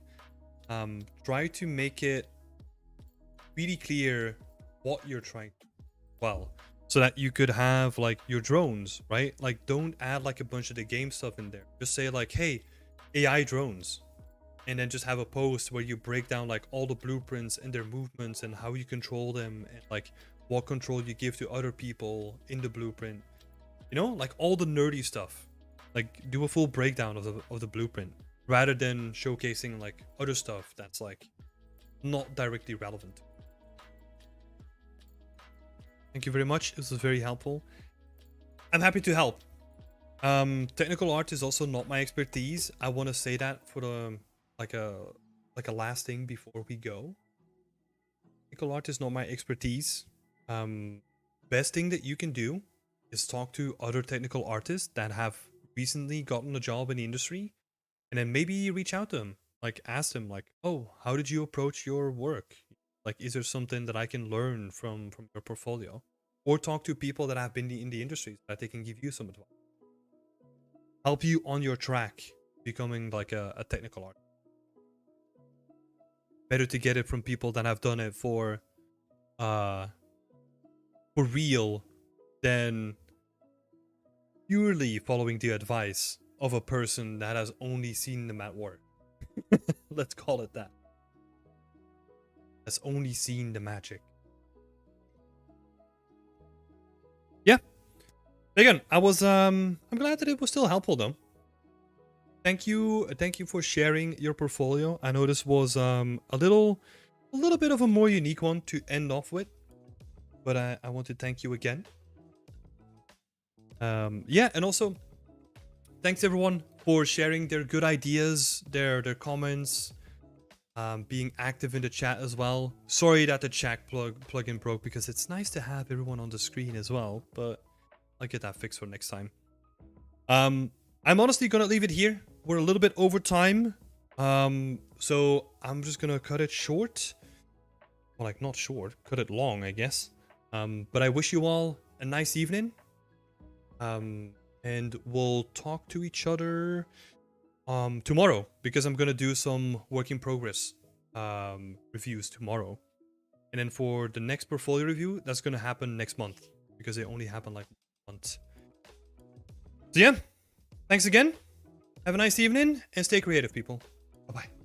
Try to make it really clear what you're trying to do well, so that you could have like your drones, right? Like don't add like a bunch of the game stuff in there. Just say like, hey, AI drones, and then just have a post where you break down like all the blueprints and their movements and how you control them and like what control you give to other people in the blueprint. You know, like all the nerdy stuff. Like do a full breakdown of the blueprint rather than showcasing like other stuff that's like not directly relevant. Thank you very much. This was very helpful. I'm happy to help. Technical art is also not my expertise. I want to say that for the like a last thing before we go. Technical art is not my expertise. Best thing that you can do is talk to other technical artists that have recently gotten a job in the industry, and then maybe reach out to them. Like ask them like, oh, how did you approach your work? Like, is there something that I can learn from your portfolio? Or talk to people that have been in the industry so that they can give you some advice. Help you on your track becoming like a technical artist. Better to get it from people that have done it for real than purely following the advice of a person that has only seen them at work. Let's call it that. Has only seen the magic. Yeah. Again, I'm glad that it was still helpful though. Thank you for sharing your portfolio. I know this was a little bit of a more unique one to end off with, but I want to thank you again. Yeah, and also thanks everyone for sharing their good ideas, their comments, being active in the chat as well. Sorry that the chat plugin broke, because it's nice to have everyone on the screen as well, but I'll get that fixed for next time. I'm honestly gonna leave it here. we're a little bit over time. So I'm just gonna cut it short. Well, like, not short, cut it long, I guess. But I wish you all a nice evening. And we'll talk to each other tomorrow, because I'm gonna do some work in progress reviews tomorrow. And then for the next portfolio review, that's gonna happen next month, because they only happen like once. So yeah, thanks again. Have a nice evening and stay creative, people. Bye-bye.